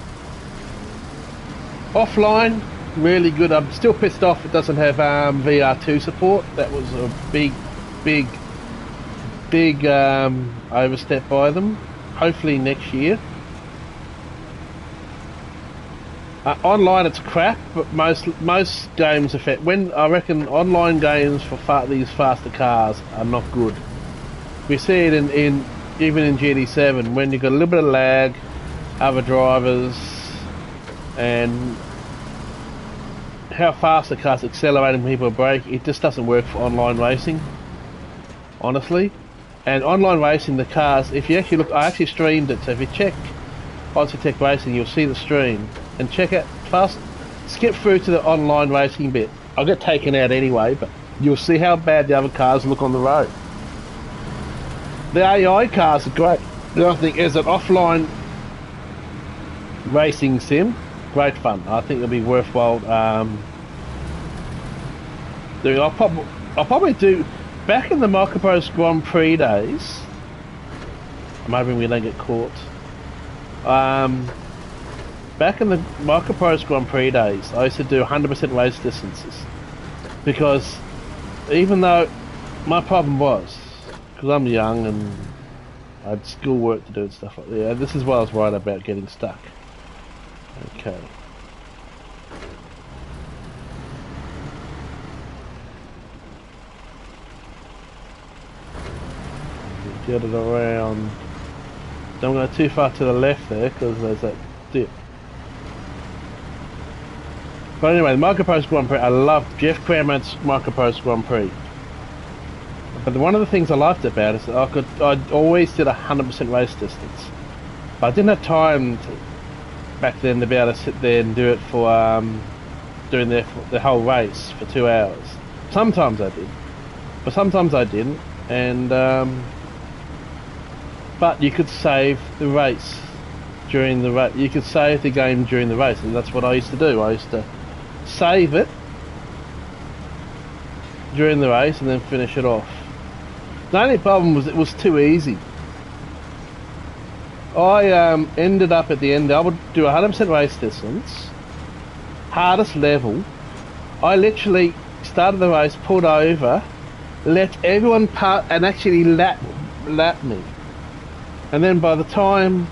Offline, really good. I'm still pissed off it doesn't have VR2 support. That was a big overstep by them. Hopefully next year. Online it's crap, but most games when I reckon online games for these faster cars are not good. We see it in even in GT7 when you've got a little bit of lag, other drivers, and how fast the car's accelerating people brake. It just doesn't work for online racing, honestly. And online racing, the cars, if you actually look, I actually streamed it, so if you check Aussie Tech Racing, you'll see the stream. And check it fast, skip through to the online racing bit. I'll get taken out anyway, but you'll see how bad the other cars look on the road. The AI cars are great. I think as an offline racing sim, great fun. I think it'll be worthwhile doing. I'll probably do, back in the Microprose Grand Prix days, I'm hoping we don't get caught. Back in the Microprose Grand Prix days, I used to do 100% race distances. Because even though my problem was, because I'm young and I had school work to do and stuff like that, yeah, this is what I was worried about, getting stuck. Okay. Get it around. Don't go too far to the left there, because there's that dip. But anyway, the Microprose Grand Prix, I loved Jeff Cramer's Microprose Grand Prix. But one of the things I liked about it is that I always did 100% race distance. But I didn't have time back then to be able to sit there and do it for doing the whole race for 2 hours. Sometimes I did, but sometimes I didn't. And but you could save the race during the race. You could save the game during the race, and that's what I used to do. I used to save it during the race and then finish it off. The only problem was it was too easy. I ended up at the end, I would do 100% race distance, hardest level. I literally started the race, pulled over, let everyone part and actually lap me. And then by the time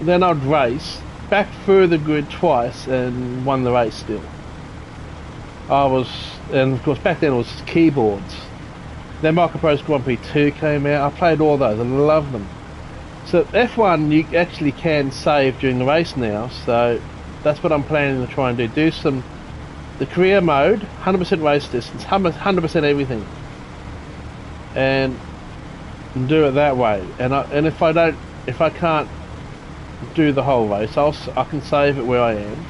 then I'd race back through the grid twice and won the race still. And of course back then it was keyboards. Then Microprose Grand Prix 2 came out. I played all those, I love them. So F1 you actually can save during the race now, so that's what I'm planning to try and do. Do the career mode, 100% race distance, 100% everything. And do it that way. And if I can't do the whole race, I can save it where I am.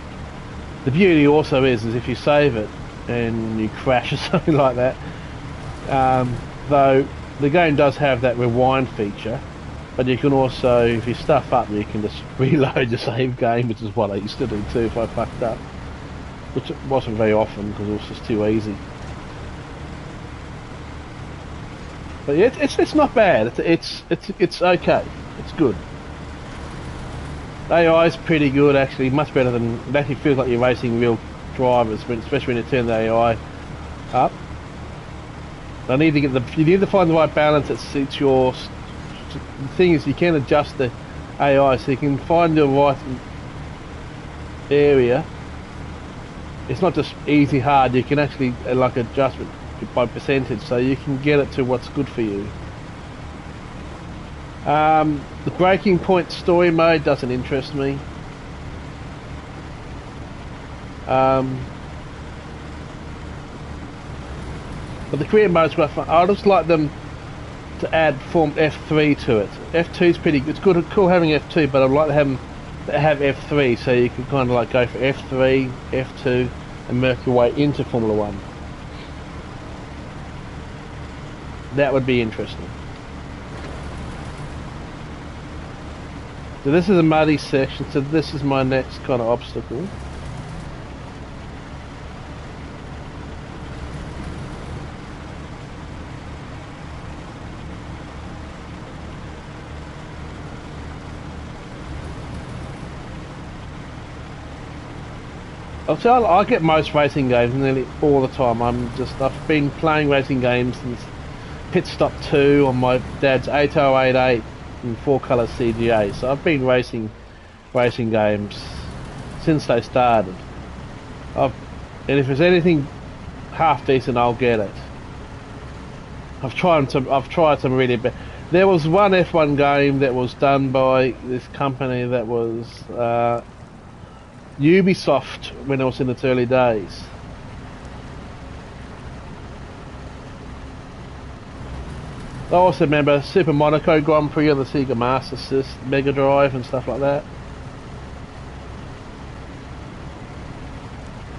The beauty also is if you save it and you crash or something like that, though the game does have that rewind feature, but you can also, if you stuff up, you can just reload your save game, which is what I used to do too if I fucked up, which wasn't very often because it was just too easy. But yeah, it's not bad. It's okay. It's good. AI is pretty good actually, much better than. It actually feels like you're racing real drivers, especially when you turn the AI up. You need to find the right balance that suits your. The thing is, you can adjust the AI so you can find the right area. It's not just easy, hard. You can actually like adjust it by percentage, so you can get it to what's good for you. The Breaking Point story mode doesn't interest me. But the career mode's quite fun. I just like them to add Form F3 to it. F2 is pretty good. It's good, cool having F2, but I'd like to have F3, so you can kind of like go for F3, F2, and work your way into Formula 1. That would be interesting. So this is a muddy section, so this is my next kind of obstacle. I get most racing games nearly all the time. I've been playing racing games since Pit Stop 2 on my dad's 8088 in 4-colour CGA. So I've been racing racing games since they started. And if there's anything half decent, I'll get it. I've tried some really bad. There was one F1 game that was done by this company that was Ubisoft when it was in its early days. I also remember Super Monaco Grand Prix on the Sega Master System, Mega Drive and stuff like that.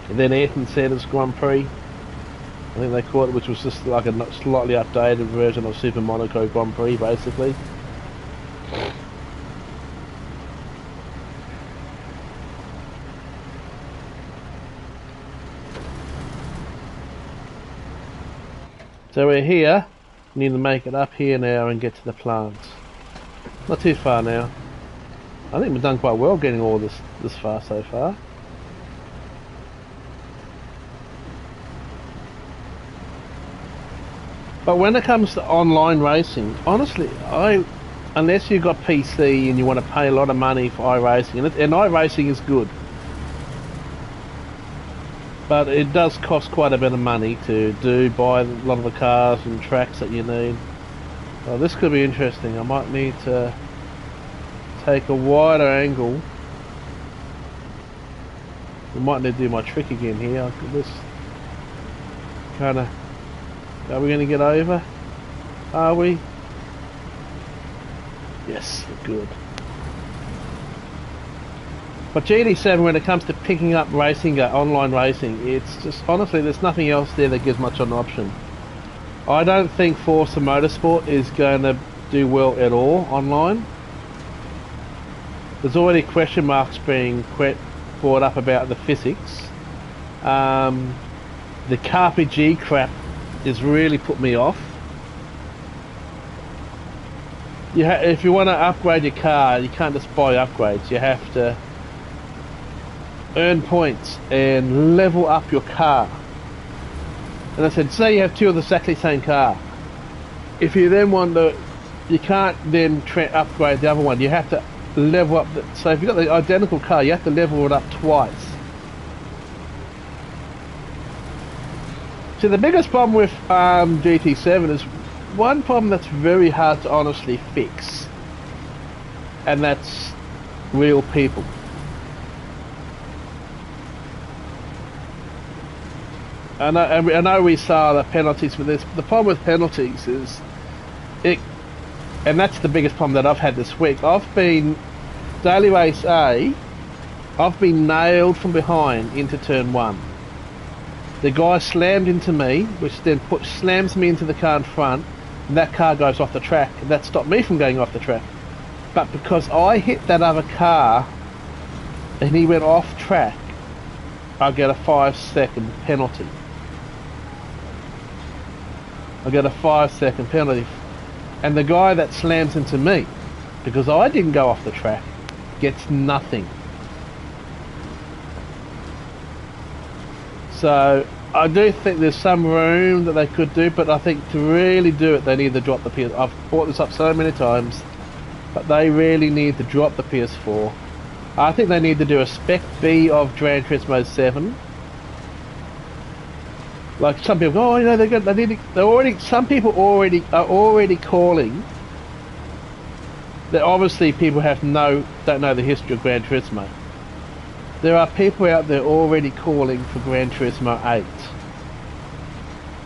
And then Ayrton Senna's Grand Prix, I think they called it, which was just like a slightly updated version of Super Monaco Grand Prix, basically. So we're here. Need to make it up here now and get to the plants. Not too far now. I think we've done quite well getting all this far so far. But when it comes to online racing, honestly, unless you've got PC and you want to pay a lot of money for iRacing, and iRacing is good, but it does cost quite a bit of money to buy a lot of the cars and tracks that you need. Well, this could be interesting. I might need to take a wider angle. I might need to do my trick again here. I could just kind of... Are we going to get over? Are we? Yes, we're good. But GT7, when it comes to picking up racing, online racing, it's just, honestly, there's nothing else there that gives much of an option. I don't think Forza Motorsport is going to do well at all online. There's already question marks being brought up about the physics. The RPG crap has really put me off. If you want to upgrade your car, you can't just buy upgrades. You have to earn points and level up your car. And I said, say you have two of the exactly same car. If you then want to, you can't then upgrade the other one. You have to level up. So if you've got the identical car, you have to level it up twice. So the biggest problem with GT7 is one problem that's very hard to honestly fix, and that's real people. I know we saw the penalties for this. The problem with penalties is and that's the biggest problem that I've had this week. I've been Daily Race A. I've been nailed from behind into turn 1. The guy slammed into me, which then slams me into the car in front, and that car goes off the track, and that stopped me from going off the track. But because I hit that other car and he went off track, I get a 5-second penalty. I get a 5-second penalty. And the guy that slams into me, because I didn't go off the track, gets nothing. So I do think there's some room that they could do, but I think to really do it they need to drop the PS. I've brought this up so many times, but they really need to drop the PS4. I think they need to do a Spec B of Gran Turismo 7. Like some people go, oh, you know, some people are already calling. That obviously people don't know the history of Gran Turismo. There are people out there already calling for Gran Turismo 8.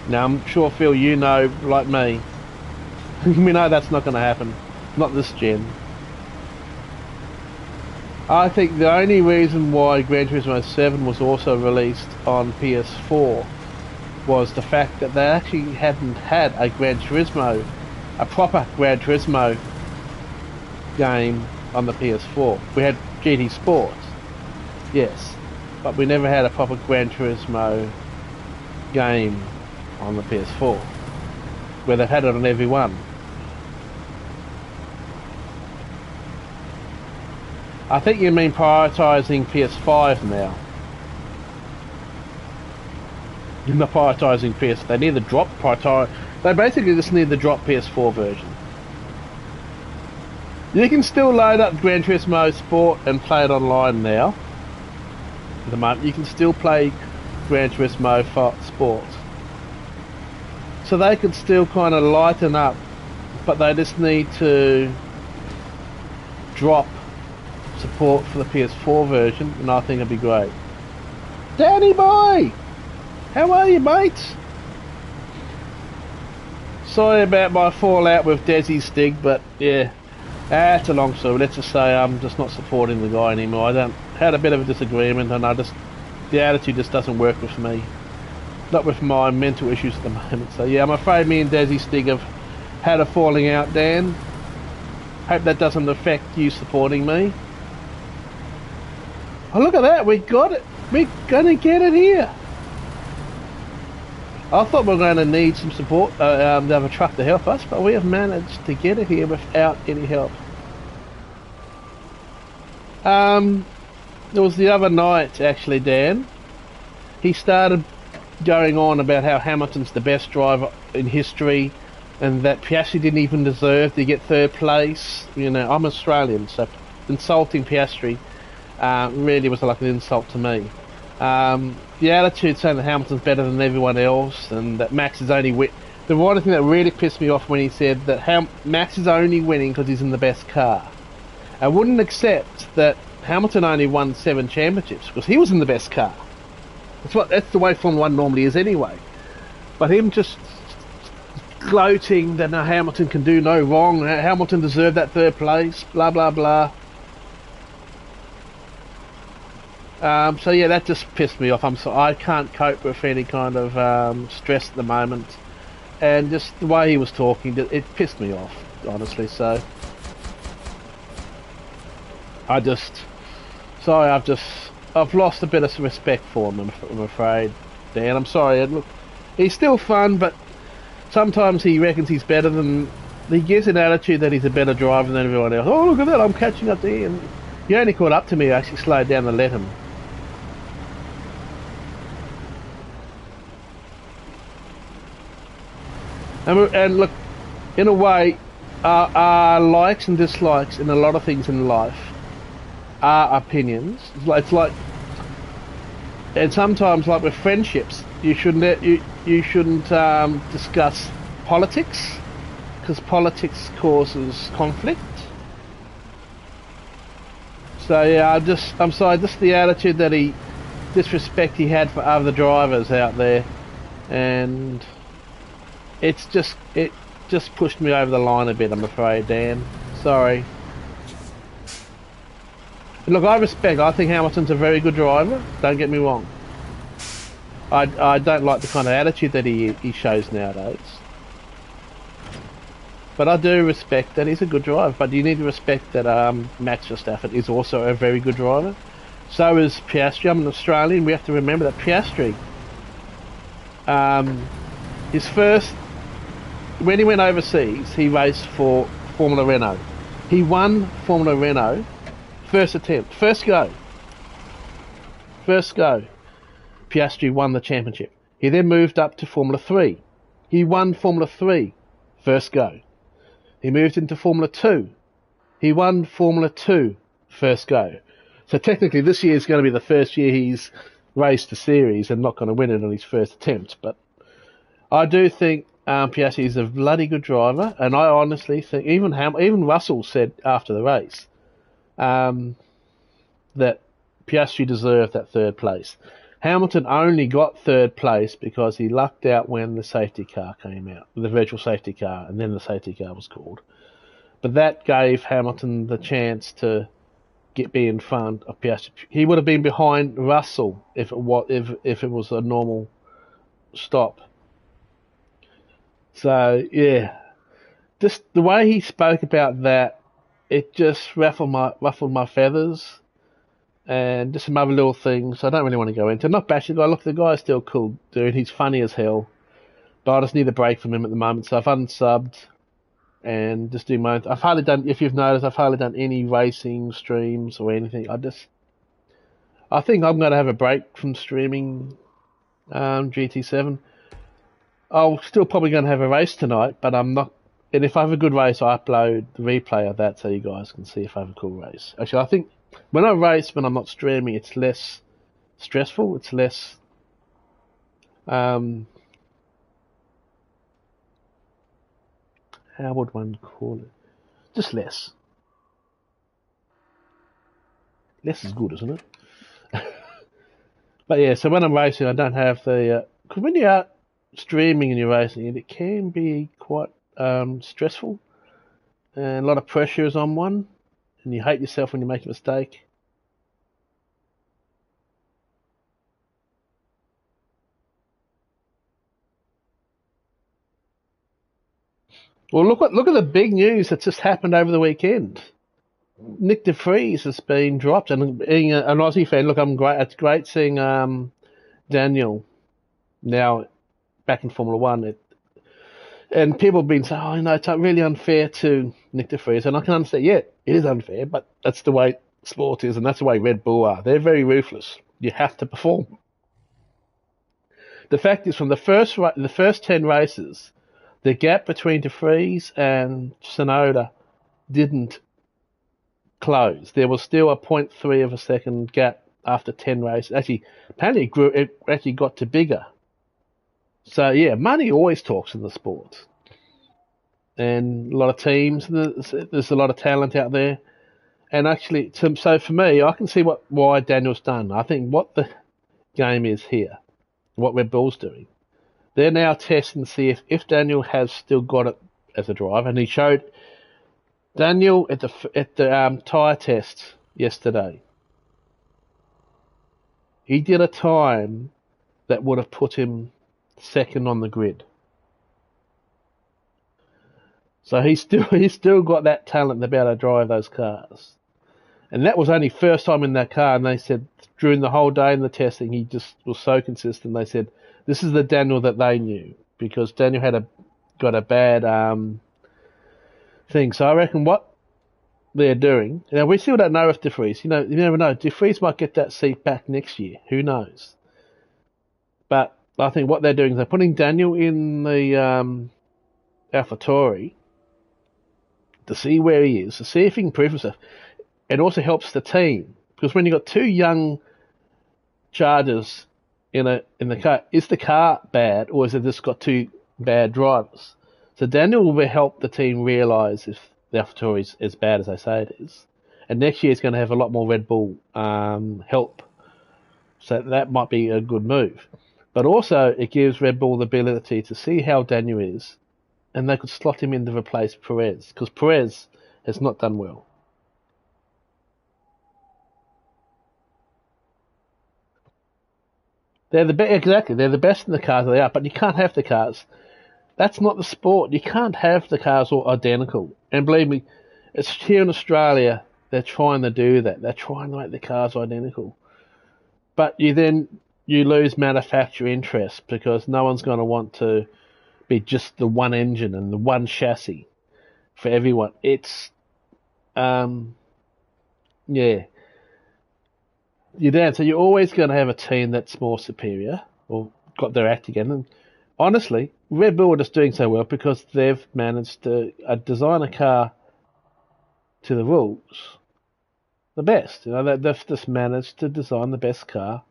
Now I'm sure, Phil, you know, like me, we know that's not going to happen. Not this gen. I think the only reason why Gran Turismo 7 was also released on PS4 was the fact that they actually hadn't had a proper Gran Turismo game on the PS4. We had GT Sport, yes, but we never had a proper Gran Turismo game on the PS4, where they've had it on every one. I think you mean prioritising PS5 now. You're not prioritising PS. They need to They basically just need to drop PS4 version. You can still load up Gran Turismo Sport and play it online now. At the moment, you can still play Gran Turismo Sport. So they could still kind of lighten up, but they just need to drop support for the PS4 version, and I think it'd be great. Danny boy! How are you, mate? Sorry about my fallout with Desi Stig, but yeah, that's a long story. Let's just say I'm just not supporting the guy anymore. Had a bit of a disagreement, and the attitude just doesn't work with me. Not with my mental issues at the moment. So yeah, I'm afraid me and Desi Stig have had a falling out, Dan. Hope that doesn't affect you supporting me. Oh, look at that, we got it. We're gonna get it here. I thought we were going to need some support, to have a truck to help us, but we have managed to get it here without any help. It was the other night, actually, Dan. He started going on about how Hamilton's the best driver in history, and that Piastri didn't even deserve to get third place. You know, I'm Australian, so insulting Piastri really was like an insult to me. The attitude saying that Hamilton's better than everyone else, and that Max is only the one thing that really pissed me off when he said that Max is only winning because he's in the best car. I wouldn't accept that Hamilton only won 7 championships because he was in the best car. That's the way Formula 1 normally is anyway. But him just gloating that Hamilton can do no wrong, Hamilton deserved that third place, blah blah blah. So yeah, that just pissed me off. I can't cope with any kind of stress at the moment, and just the way he was talking, it pissed me off, honestly. So I've lost a bit of respect for him, I'm afraid, Dan. I'm sorry. Look, he's still fun, but sometimes he reckons he's better than. He gives an attitude that he's a better driver than everyone else. Oh, look at that! I'm catching up to him. He only caught up to me. I actually slowed down to let him. And look, in a way, our likes and dislikes in a lot of things in life are opinions. It's like, and sometimes, like with friendships, you shouldn't discuss politics, because politics causes conflict. So yeah, I'm sorry, just the attitude that disrespect he had for other drivers out there, and it just pushed me over the line a bit, I'm afraid, Dan. Sorry. Look, I think Hamilton's a very good driver, don't get me wrong. I don't like the kind of attitude that he shows nowadays. But I do respect that he's a good driver. But you need to respect that Max Verstappen is also a very good driver. So is Piastri. I'm an Australian. We have to remember that Piastri, when he went overseas, he raced for Formula Renault. He won Formula Renault first attempt, first go. Piastri won the championship. He then moved up to Formula 3. He won Formula 3 first go. He moved into Formula 2. He won Formula 2 first go. So technically this year is going to be the first year he's raced the series and not going to win it on his first attempt. But I do think Piastri is a bloody good driver, and I honestly think even Russell said after the race that Piastri deserved that third place. Hamilton only got third place because he lucked out when the safety car came out, the virtual safety car, and then the safety car was called. But that gave Hamilton the chance to be in front of Piastri. He would have been behind Russell if it was a normal stop. So yeah, just the way he spoke about that, it just ruffled my feathers. And just some other little things I don't really want to go into. Not bashing the guy. Look, the guy's still cool, dude. He's funny as hell. But I just need a break from him at the moment. So I've unsubbed and just do my own. I've hardly done, if you've noticed, I've hardly done any racing streams or anything. I think I'm going to have a break from streaming GT7. I'm still probably going to have a race tonight, but I'm not. And if I have a good race, I upload the replay of that so you guys can see if I have a cool race. Actually, I think when I race, when I'm not streaming, it's less stressful. It's less... how would one call it? Just less. Less is good, isn't it? But yeah, so when I'm racing, I don't have the... Because when you are streaming and you're racing, it can be quite stressful. And a lot of pressure is on one. And you hate yourself when you make a mistake. Well, look at the big news that's just happened over the weekend. Nick de Vries has been dropped, and being an Aussie fan, look, it's great seeing Daniel now back in Formula One. And people have been saying, oh, it's really unfair to Nick de Vries, and I can understand, yeah, it is unfair, but that's the way sport is, and that's the way Red Bull are. They're very ruthless. You have to perform. The fact is, from the first 10 races, the gap between de Vries and Tsunoda didn't close. There was still a 0.3 of a second gap after 10 races. Actually, apparently it actually got to bigger. So yeah, money always talks in the sport. And a lot of teams, there's a lot of talent out there. And actually, so for me, I can see why Daniel's done. I think what the game is here, what Red Bull's doing. They're now testing to see if Daniel has still got it as a driver, and he showed Daniel at the tyre test yesterday. He did a time that would have put him second on the grid. So he's still got that talent to be able to drive those cars. And that was only first time in that car, and they said during the whole day in the testing he just was so consistent. They said this is the Daniel that they knew, because Daniel got a bad thing. So I reckon what they're doing, we still don't know if de Vries, you never know. De Vries might get that seat back next year. Who knows? But I think what they're doing is they're putting Daniel in the AlphaTauri to see where he is, to see if he can prove himself. It also helps the team, because when you've got two young chargers in the car, is the car bad, or is it just got two bad drivers? So Daniel will help the team realise if the AlphaTauri is as bad as they say it is. And next year it's going to have a lot more Red Bull help. So that might be a good move. But also it gives Red Bull the ability to see how Daniel is, and they could slot him in to replace Perez, because Perez has not done well. They're the best in the cars they are, but you can't have the cars. That's not the sport. You can't have the cars all identical. And believe me, it's here in Australia, they're trying to do that. They're trying to make the cars identical. But you lose manufacturer interest, because no one's going to want to be just the one engine and the one chassis for everyone. It's, yeah. So you're always going to have a team that's more superior, or got their act together. And honestly, Red Bull are just doing so well because they've managed to design a car to the rules, the best. They've just managed to design the best car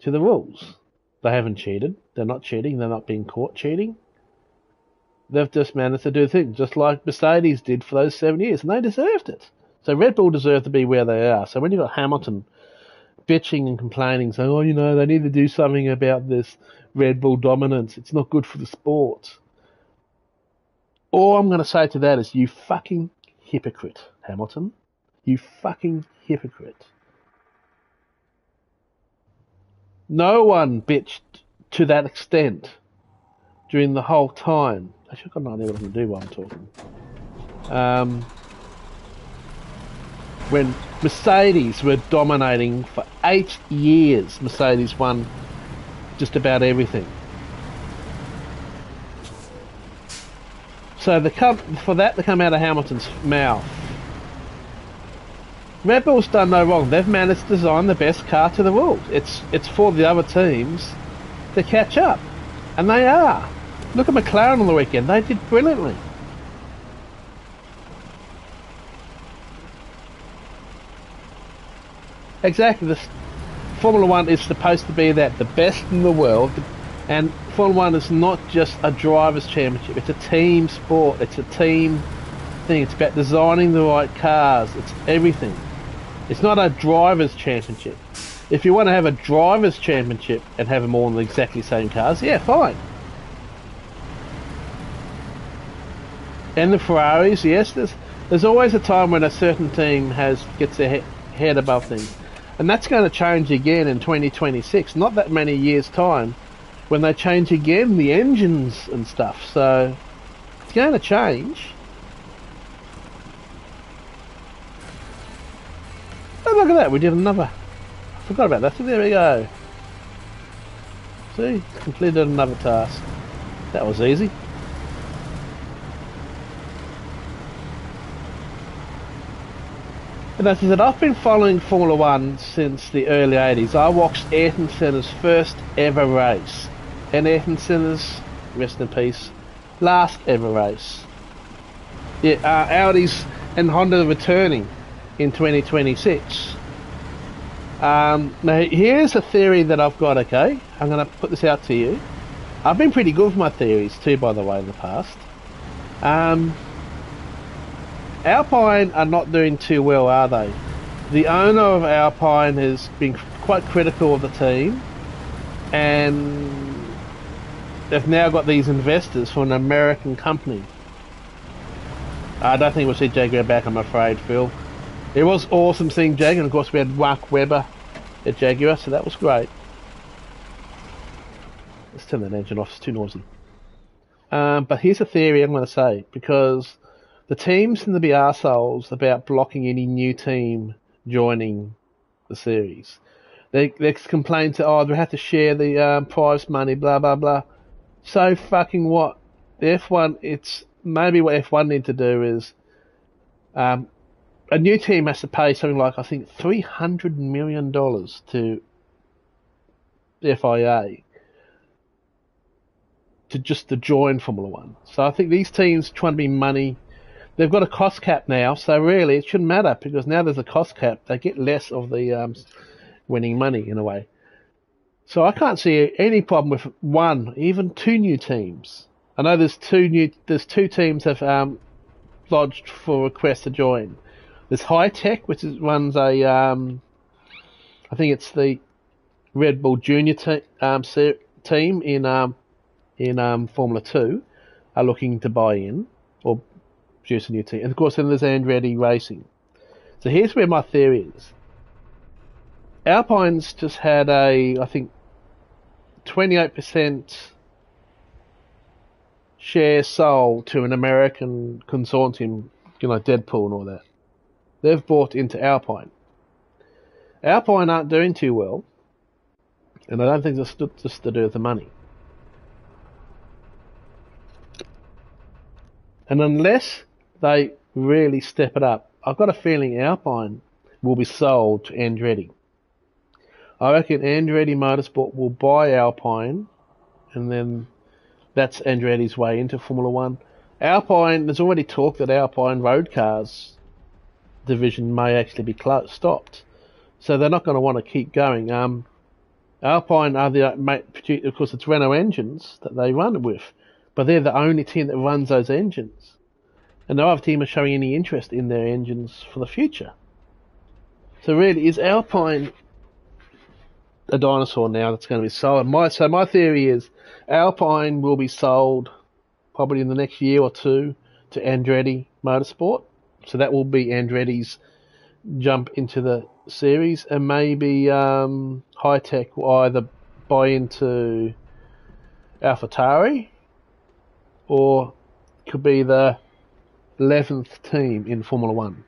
to the rules. They haven't cheated. They're not cheating. They're not being caught cheating. They've just managed to do things just like Mercedes did for those 7 years, and they deserved it. So Red Bull deserve to be where they are. So when you've got Hamilton bitching and complaining, saying, they need to do something about this Red Bull dominance, it's not good for the sport. All I'm going to say to that is, you fucking hypocrite, Hamilton. You fucking hypocrite. No one bitched to that extent during the whole time. Actually, I've got no idea what I'm going to do while I'm talking. When Mercedes were dominating for 8 years, Mercedes won just about everything. So for that to come out of Hamilton's mouth, Red Bull's done no wrong. They've managed to design the best car to the rules. It's for the other teams to catch up, and they are. Look at McLaren on the weekend. They did brilliantly. exactly. This Formula One is supposed to be that the best in the world, and Formula One is not just a drivers' championship. It's a team sport. It's a team thing. It's about designing the right cars. It's everything. It's not a drivers' championship. If you want to have a drivers' championship and have them all in the exactly same cars, yeah, fine. And the Ferraris, yes, there's always a time when a certain team gets their head above things. And that's going to change again in 2026, not that many years' time, when they change again the engines and stuff. So it's going to change. Oh, look at that, we did another. I forgot about that, so there we go. See, completed another task. That was easy. And as I said, I've been following Formula One since the early 80s. I watched Ayrton Senna's first ever race. And Ayrton Senna's, rest in peace, last ever race. Yeah, Audi's and Honda returning in 2026. Now here's a theory that I've got, okay? I'm going to put this out to you. I've been pretty good with my theories too, by the way, in the past. Alpine are not doing too well, are they? The owner of Alpine has been quite critical of the team, and they've now got these investors for an American company. I don't think we'll see Jaguar back, I'm afraid, Phil. It was awesome seeing Jaguar, and of course we had Mark Webber at Jaguar, so that was great. Let's turn that engine off, it's too noisy. But here's a theory I'm going to say, because the teams seem to be arseholes about blocking any new team joining the series. They complain to, oh, they have to share the prize money, blah, blah, blah. So fucking what? The F1, it's maybe what F1 need to do is a new team has to pay something like, I think, $300 million to the FIA to join Formula One. So I think these teams trying to be money. They've got a cost cap now, so really it shouldn't matter, because now there's a cost cap. They get less of the winning money in a way. So I can't see any problem with one, even two new teams. I know there's two teams have lodged for requests to join. There's High Tech, which runs a I think it's the Red Bull Junior team in Formula 2, are looking to buy in or produce a new team. And of course then there's Andretti Racing. So here's where my theory is. Alpine's just had I think 28% share sold to an American consortium, Deadpool and all that. They've bought into Alpine. Alpine aren't doing too well, and I don't think it's just to do with the money. And unless they really step it up, I've got a feeling Alpine will be sold to Andretti. I reckon Andretti Motorsport will buy Alpine, and then that's Andretti's way into Formula One. Alpine, there's already talk that Alpine road cars division may actually be stopped, so they're not going to want to keep going. Alpine are of course it's Renault engines that they run with, but they're the only team that runs those engines, and no other team is showing any interest in their engines for the future. So really, is Alpine a dinosaur now that's going to be sold? So my theory is Alpine will be sold probably in the next year or two to Andretti Motorsport. So that will be Andretti's jump into the series, and maybe High Tech will either buy into AlphaTauri or could be the 11th team in Formula One.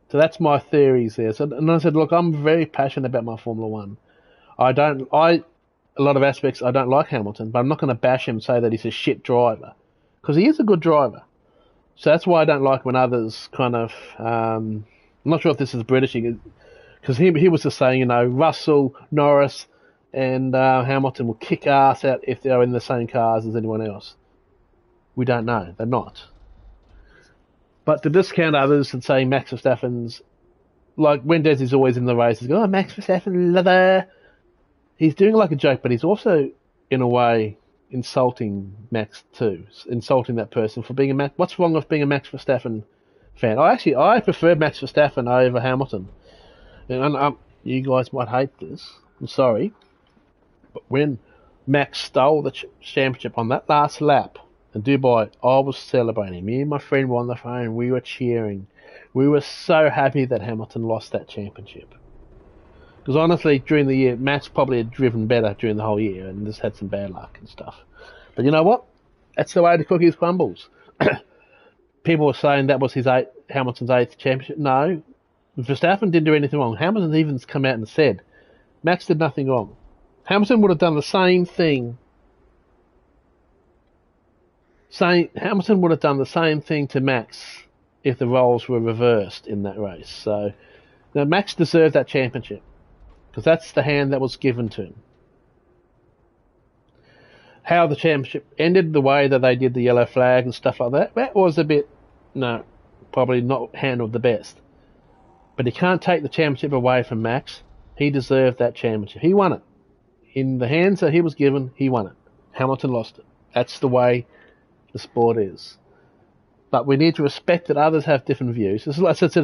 So that's my theories there. So, and I said, look, I'm very passionate about my Formula One. A lot of aspects I don't like Hamilton, but I'm not going to bash him and say that he's a shit driver, because he is a good driver. So that's why I don't like when others kind of, I'm not sure if this is British, because he was just saying, Russell, Norris, and Hamilton will kick ass out if they're in the same cars as anyone else. We don't know. They're not. But to discount others and say Max Verstappen's like when Desi's always in the race, he's going, "Oh, Max Verstappen, leather." He's doing like a joke, but he's also, in a way, insulting Max too, insulting that person for being a Max. What's wrong with being a Max Verstappen fan? I prefer Max Verstappen over Hamilton, and you guys might hate this. I'm sorry, but when Max stole the championship on that last lap in Dubai, I was celebrating. Me and my friend were on the phone. We were cheering. We were so happy that Hamilton lost that championship. Because honestly, during the year, Max probably had driven better during the whole year and just had some bad luck and stuff. But you know what? That's the way the cookies crumbles. People were saying that was Hamilton's eighth championship. No, Verstappen didn't do anything wrong. Hamilton even come out and said Max did nothing wrong. Hamilton would have done the same thing. Hamilton would have done the same thing to Max if the roles were reversed in that race. So, Max deserved that championship because that's the hand that was given to him. How the championship ended, the way that they did the yellow flag and stuff like that was a bit, probably not handled the best. But he can't take the championship away from Max. He deserved that championship. He won it. In the hands that he was given, he won it. Hamilton lost it. That's the way the sport is. But we need to respect that others have different views. It's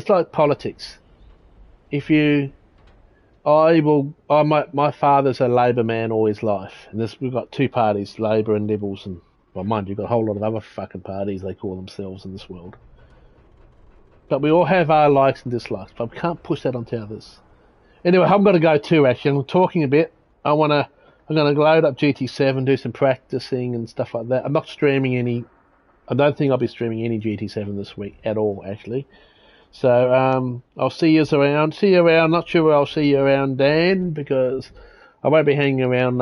like politics. My father's a Labour man all his life, and we've got two parties, Labour and Liberals, and well, mind you, you've got a whole lot of other fucking parties they call themselves in this world. But we all have our likes and dislikes, but we can't push that onto others. Anyway, I'm going to go too. Actually, I'm talking a bit. I'm going to load up GT7, do some practicing and stuff like that. I'm not streaming any. I don't think I'll be streaming any GT7 this week at all, actually. So I'll see you around. Not sure where I'll see you around, Dan, because I won't be hanging around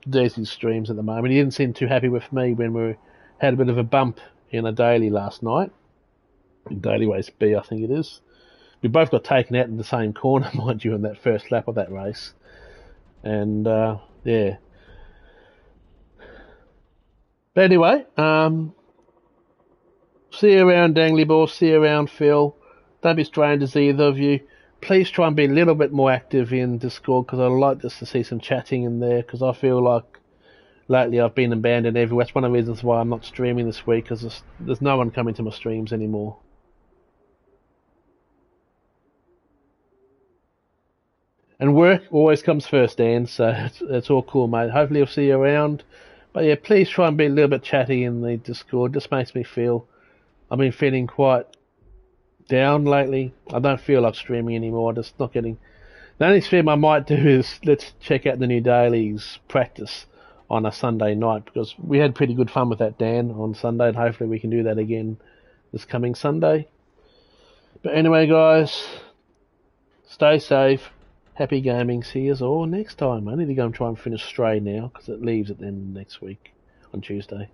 Desi's streams at the moment. He didn't seem too happy with me when we had a bit of a bump in a daily last night. In daily race B, I think it is. We both got taken out in the same corner, mind you, in that first lap of that race. And yeah. But anyway, see you around, Dangly Ball. See you around, Phil. Don't be strangers, either of you. Please try and be a little bit more active in Discord, because I'd like just to see some chatting in there, because I feel like lately I've been abandoned everywhere. That's one of the reasons why I'm not streaming this week, because there's no one coming to my streams anymore. And work always comes first, Dan, so it's all cool, mate. Hopefully I'll see you around. But yeah, please try and be a little bit chatty in the Discord. It just makes me feel... I've been feeling quite down lately. I don't feel like streaming anymore. Just not getting... The only stream I might do is let's check out the new dailies practice on a Sunday night, because we had pretty good fun with that, Dan, on Sunday, and hopefully we can do that again this coming Sunday. But anyway, guys, stay safe. Happy gaming. See you all next time. I need to go and try and finish Stray now, because it leaves at the end of next week on Tuesday.